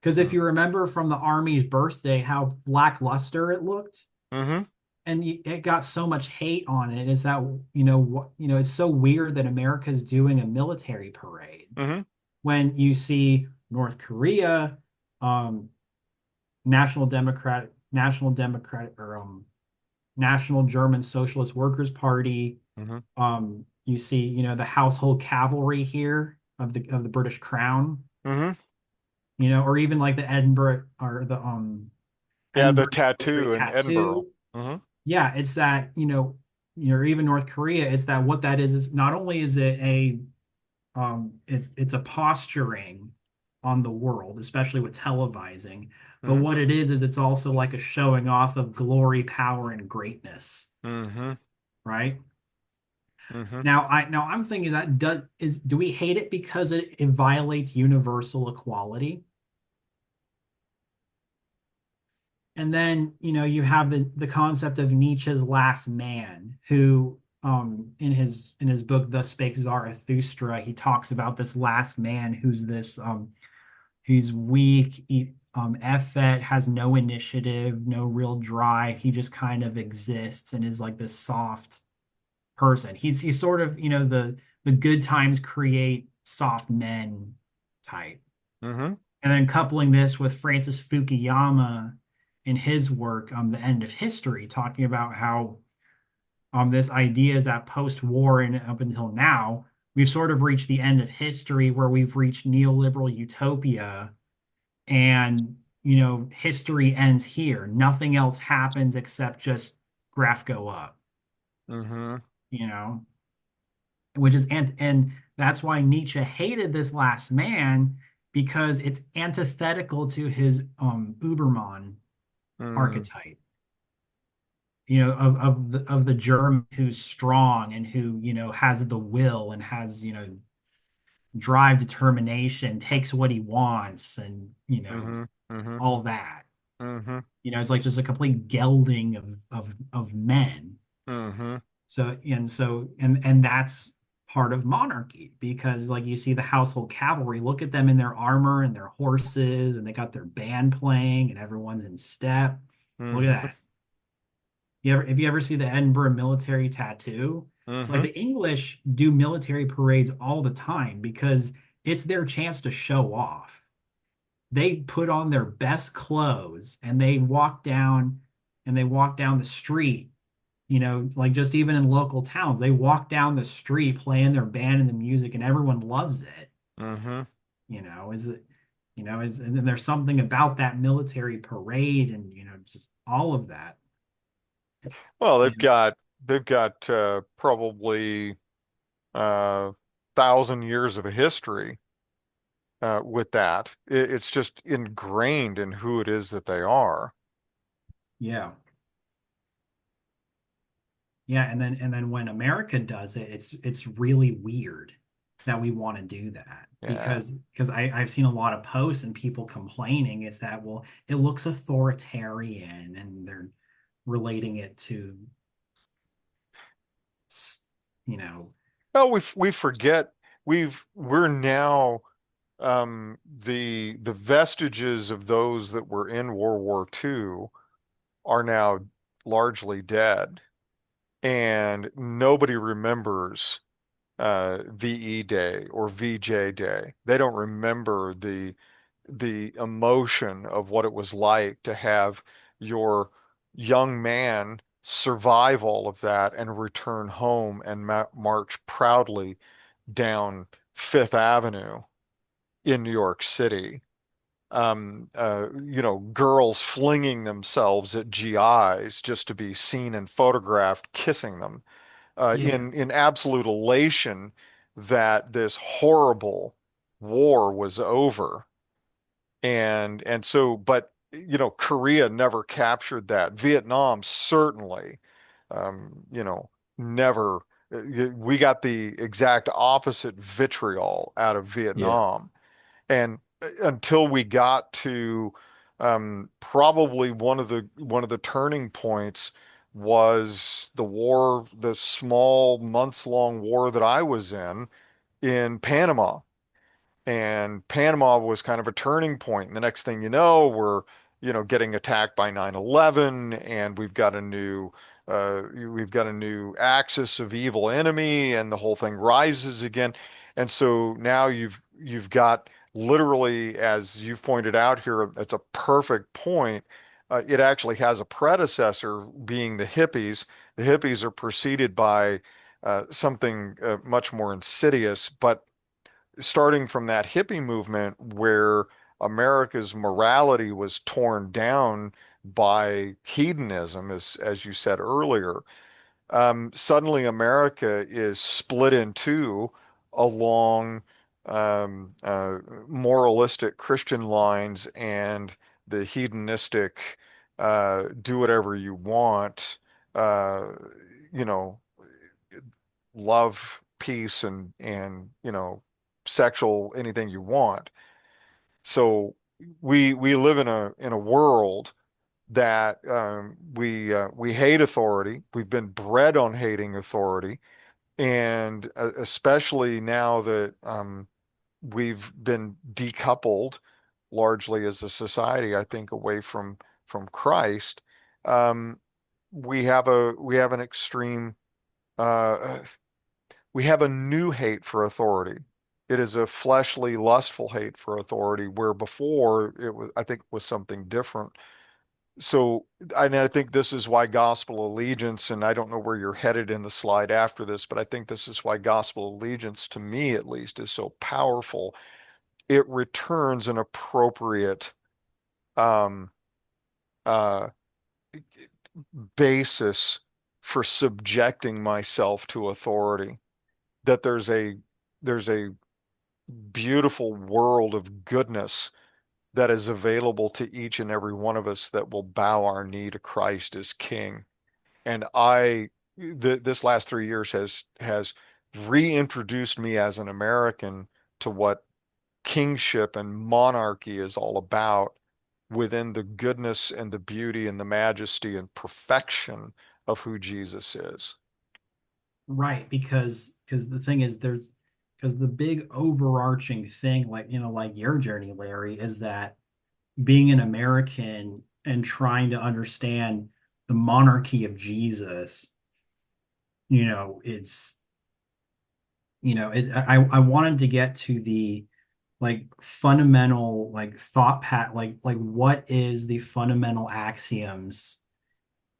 Because if you remember from the Army's birthday, how lackluster it looked, Mm-hmm. and it got so much hate on it, is that it's so weird that America's doing a military parade Mm-hmm. when you see North Korea, um, National Democratic, or National German Socialist Workers Party. Mm-hmm. You see, the household cavalry here of the British Crown, Mm-hmm. or even like the Edinburgh or the Yeah, the Edinburgh military tattoo in Edinburgh. tattoo. Mm-hmm. Yeah, it's that, or even North Korea, it's that what that is not only is it it's a posturing on the world, especially with televising, but Mm-hmm. what it is it's also like a showing off of glory, power, and greatness, Mm-hmm. right? Mm-hmm. Now I'm thinking that do we hate it because it violates universal equality? And then, you have the concept of Nietzsche's last man, who in his book Thus Spake Zarathustra, he talks about this last man who's this he's weak, effete, has no initiative, no real drive. He just kind of exists and is like this soft person. He's sort of, the good times create soft men type. Mm-hmm. And then coupling this with Francis Fukuyama in his work, The End of History, talking about how this idea is that post-war and up until now, we've sort of reached the end of history where we've reached neoliberal utopia, and history ends here. Nothing else happens except just graph go up, Mm-hmm. you know, which is and that's why Nietzsche hated this last man, because it's antithetical to his Uberman Mm-hmm. archetype, of the German who's strong and who, has the will and has, drive, determination, takes what he wants, and Mm-hmm. Mm-hmm. all that. Mm-hmm. It's like just a complete gelding of men. Mm-hmm. So that's part of monarchy, because like you see the household cavalry, look at them in their armor and their horses, and they got their band playing and everyone's in step. Look at Mm-hmm. that. If you ever see the Edinburgh military tattoo, like Mm-hmm. the English do military parades all the time because it's their chance to show off. They put on their best clothes and they walk down the street, like just even in local towns, they walk down the street playing their band and the music and everyone loves it. Mm-hmm. Is it, and then there's something about that military parade and, just all of that. Well, You they've got probably 1,000 years of a history with that. It's just ingrained in who it is that they are. Yeah. Yeah, and then when America does it, it's really weird that we want to do that, Yeah. because I've seen a lot of posts and people complaining is that, well, it looks authoritarian, and they're relating it to s- you know Well, we forget we're now the vestiges of those that were in World War II are now largely dead, and nobody remembers VE Day or VJ Day. They don't remember the emotion of what it was like to have your young man survive all of that and return home and march proudly down Fifth Avenue in New York City. Girls flinging themselves at GIs just to be seen and photographed kissing them yeah, in absolute elation that this horrible war was over. And so, but Korea never captured that. Vietnam certainly, never. We got the exact opposite vitriol out of Yeah. Vietnam. And until we got to probably one of the turning points was the war, the small months-long war that I was in Panama. And Panama was kind of a turning point. And the next thing you know, we're, getting attacked by 9/11, and we've got a new axis of evil enemy, and the whole thing rises again. And so now you've got literally, as you've pointed out here, it's a perfect point. It actually has a predecessor being the hippies. The hippies are preceded by something much more insidious, but starting from that hippie movement where America's morality was torn down by hedonism, as you said earlier, suddenly America is split in two along moralistic Christian lines and the hedonistic do whatever you want, uh, you know, love, peace, and sexual anything you want. So we live in a world that we hate authority. We've been bred on hating authority, and especially now that we've been decoupled largely as a society, I think, away from Christ. Um, we have an extreme uh, we have a new hate for authority. It is a fleshly, lustful hate for authority, where before it was, I think, was something different. So, and I think this is why gospel allegiance, and I don't know where you're headed in the slide after this, but I think this is why gospel allegiance, to me at least, is so powerful. It returns an appropriate um, uh, basis for subjecting myself to authority. That there's a beautiful world of goodness that is available to each and every one of us that will bow our knee to Christ as King. And this last 3 years has reintroduced me as an American to what kingship and monarchy is all about within the goodness and the beauty and the majesty and perfection of who Jesus is. Right, because the thing is because the big overarching thing, like like your journey, Larry, is that being an American and trying to understand the monarchy of Jesus, it's I wanted to get to the like fundamental like thought pat like what is the fundamental axioms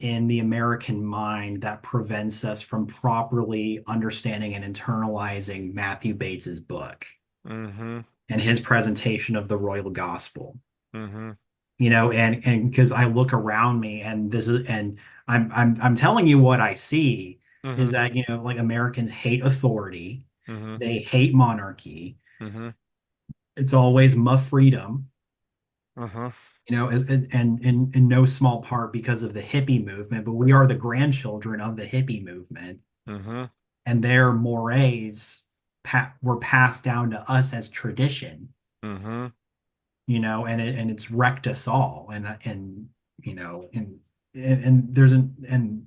in the American mind that prevents us from properly understanding and internalizing Matthew Bates's book Mm-hmm. and his presentation of the royal gospel. Mm-hmm. And because I look around me and this is and I'm telling you what I see is Mm-hmm. that like Americans hate authority, Mm-hmm. they hate monarchy. Mm-hmm. It's always muff freedom, Mm-hmm. and in no small part because of the hippie movement, but we are the grandchildren of the hippie movement, Mm-hmm. and their mores were passed down to us as tradition, Mm-hmm. and it's wrecked us all, and and there's and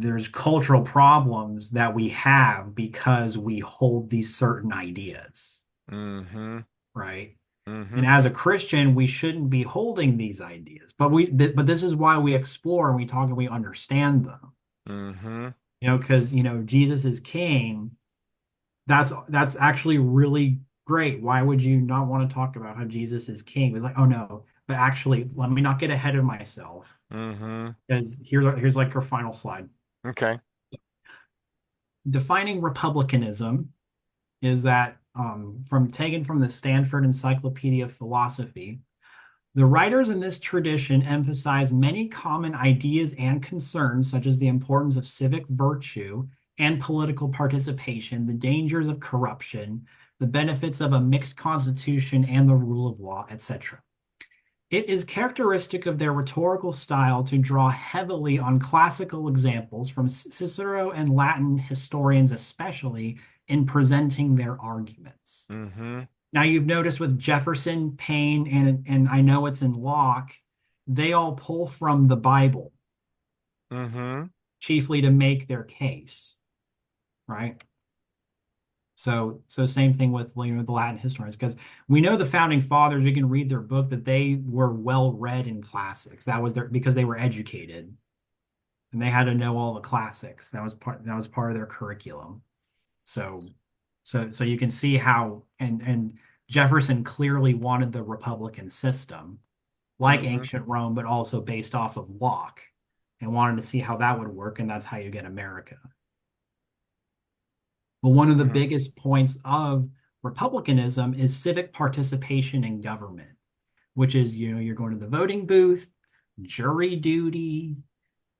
there's cultural problems that we have because we hold these certain ideas, Mm-hmm. right? Mm-hmm. And as a Christian, we shouldn't be holding these ideas, but but this is why we explore and we talk and we understand them. Mm-hmm. Because Jesus is King. That's actually really great. Why would you not want to talk about how Jesus is King? It's like, oh no, but actually, let me not get ahead of myself. Mm-hmm. Because here's like our final slide. Okay. Defining republicanism is that from taken from the Stanford Encyclopedia of Philosophy. The writers in this tradition emphasize many common ideas and concerns, such as the importance of civic virtue and political participation, the dangers of corruption, the benefits of a mixed constitution and the rule of law, etc. It is characteristic of their rhetorical style to draw heavily on classical examples from Cicero and Latin historians, especially in presenting their arguments. Mm-hmm. Now, you've noticed with Jefferson, Paine, and I know it's in Locke, they all pull from the Bible, Mm-hmm. chiefly to make their case, right? So same thing with the Latin historians, because we know the founding fathers, we can read their book that they were well read in classics. That was because they were educated and they had to know all the classics. That was part of their curriculum. So so you can see how and Jefferson clearly wanted the Republican system, like Mm-hmm. ancient Rome, but also based off of Locke, and wanted to see how that would work, and that's how you get America. But one of the Mm-hmm. biggest points of republicanism is civic participation in government, which is, you're going to the voting booth, jury duty,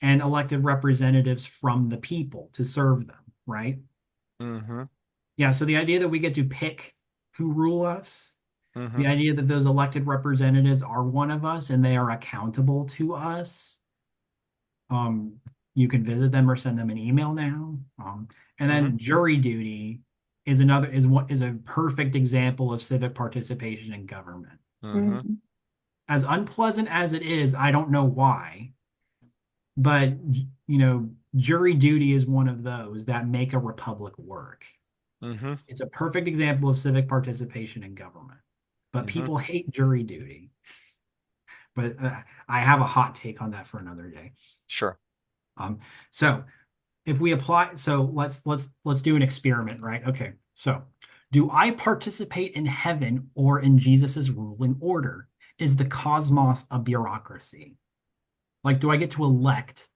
and elected representatives from the people to serve them, right? Mm-hmm. Yeah, so the idea that we get to pick who rule us, Mm-hmm. the idea that those elected representatives are one of us and they are accountable to us. You can visit them or send them an email now. And Mm-hmm. then jury duty is a perfect example of civic participation in government. Mm-hmm. As unpleasant as it is, I don't know why, but jury duty is one of those that make a republic work. Mm-hmm. It's a perfect example of civic participation in government. But Mm-hmm. people hate jury duty. But I have a hot take on that for another day. Sure. So if we apply, so let's do an experiment, right? Okay. So do I participate in heaven or in Jesus's ruling order? Is the cosmos a bureaucracy? Like, do I get to elect?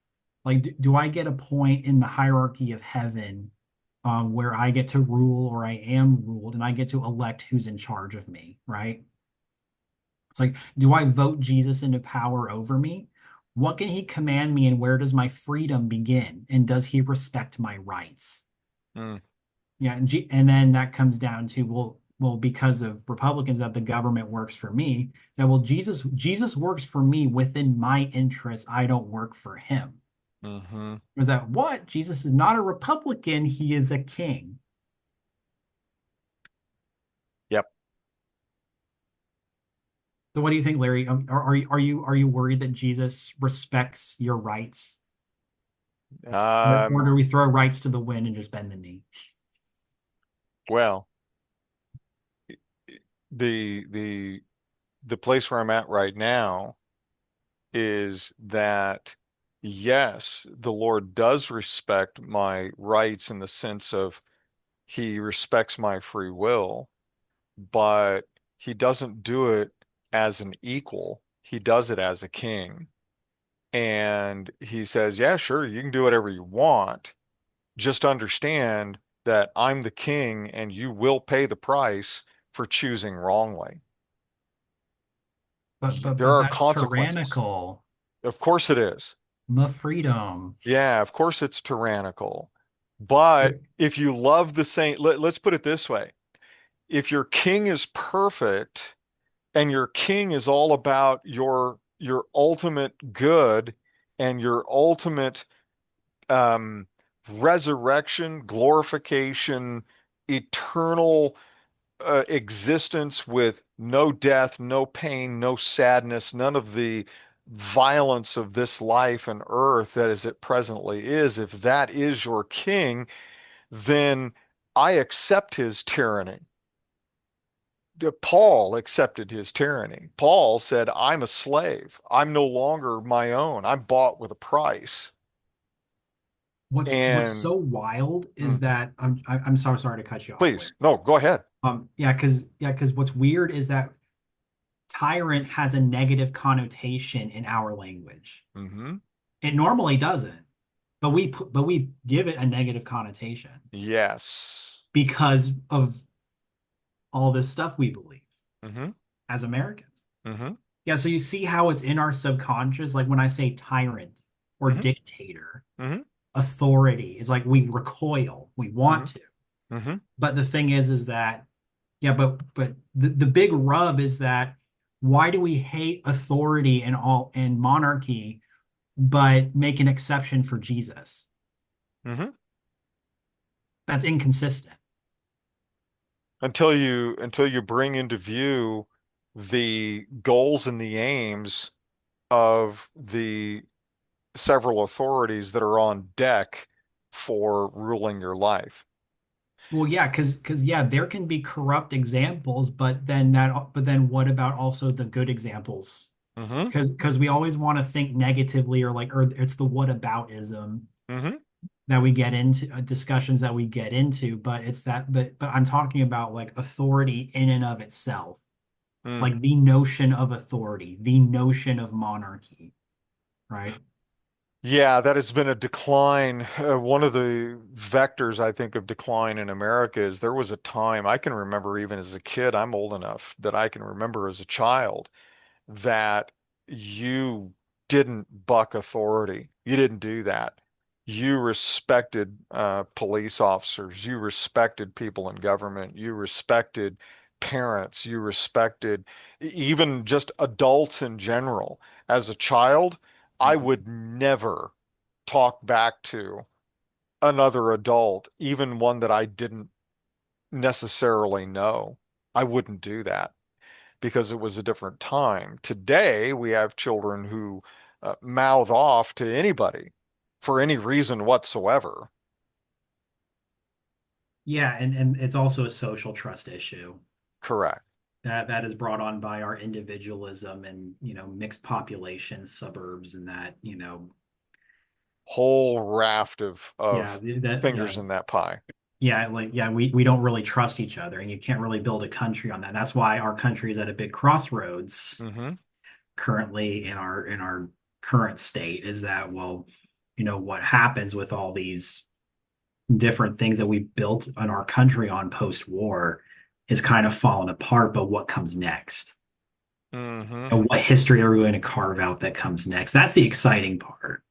Like, do I get a point in the hierarchy of heaven where I get to rule or I am ruled and I get to elect who's in charge of me, right? It's like, do I vote Jesus into power over me? What can he command me and where does my freedom begin? And does he respect my rights? Mm. Yeah, and then that comes down to, well, because of Republicans, that the government works for me. That, well, Jesus works for me within my interests. I don't work for him. Mm-hmm. Was that what? Jesus is not a Republican, he is a king. Yep. So what do you think, Larry? Are you worried that Jesus respects your rights? Or Um, do we throw rights to the wind and just bend the knee? well, the place where I'm at right now is that yes, the Lord does respect my rights in the sense of he respects my free will, but he doesn't do it as an equal. He does it as a king. And he says, yeah, sure, you can do whatever you want. Just understand that I'm the king and you will pay the price for choosing wrongly. But but There but are that's consequences. tyrannical. Of course it is. My freedom. Yeah, of course it's tyrannical. But if you love the saint, let's put it this way. If your king is perfect and your king is all about your ultimate good and your ultimate um, resurrection, glorification, eternal existence with no death, no pain, no sadness, none of the violence of this life and earth that as it presently is, if that is your king, then I accept his tyranny. Paul accepted his tyranny. Paul said, I'm a slave. I'm no longer my own. I'm bought with a price. What's And so wild is mm, that I'm sorry to cut you off, please, Larry. no, go ahead. Yeah, because what's weird is that tyrant has a negative connotation in our language. Hmm. It normally doesn't, but we give it a negative connotation Yes. because of all this stuff we believe Hmm. as Americans. Hmm. Yeah, so you see how it's in our subconscious, like when I say tyrant or Hmm. dictator, Hmm. authority is like we recoil, we want Hmm. to. Hmm. But the thing is that Yeah, but the big rub is that why do we hate authority and all and monarchy, but make an exception for Jesus? Hmm. That's inconsistent. Until you bring into view the goals and the aims of the several authorities that are on deck for ruling your life. Well, yeah, because yeah, there can be corrupt examples, but then what about also the good examples? Hmm. Because we always want to think negatively or it's the whataboutism Hmm. that we get into discussions that we get into, but it's that but I'm talking about like authority in and of itself, Mm. like the notion of authority, the notion of monarchy, right? Yeah, that has been a decline. One of the vectors, I think, of decline in America is there was a time I can remember even as a kid, I'm old enough that I can remember as a child that you didn't buck authority. You didn't do that. You respected police officers. You respected people in government. You respected parents. You respected even just adults in general. As a child, I would never talk back to another adult, even one that I didn't necessarily know. I wouldn't do that because it was a different time. Today, we have children who mouth off to anybody for any reason whatsoever. Yeah, and it's also a social trust issue Correct. that is brought on by our individualism and mixed population suburbs and that Whole raft yeah of that yeah fingers in that pie. yeah like yeah we don't really trust each other and you can't really build a country on that. That's why our country is at a big crossroads Hmm. currently in our current state is that well what happens with all these different things that we've built in our country on post-war is kind of falling apart, but what comes next? Hmm. And what history are we going to carve out that comes next? That's the exciting part.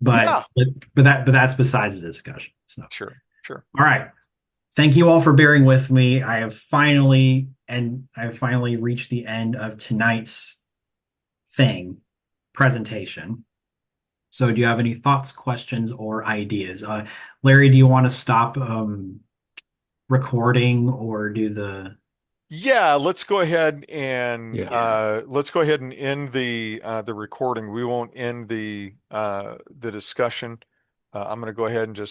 But Yeah, but but that's besides the discussion. So sure, sure. all right. Thank you all for bearing with me. I've finally reached the end of tonight's thing presentation. So do you have any thoughts, questions, or ideas? Larry, do you want to stop recording or do the Yeah, let's go ahead and Yeah. end the recording. We won't end the discussion. I'm going to go ahead and just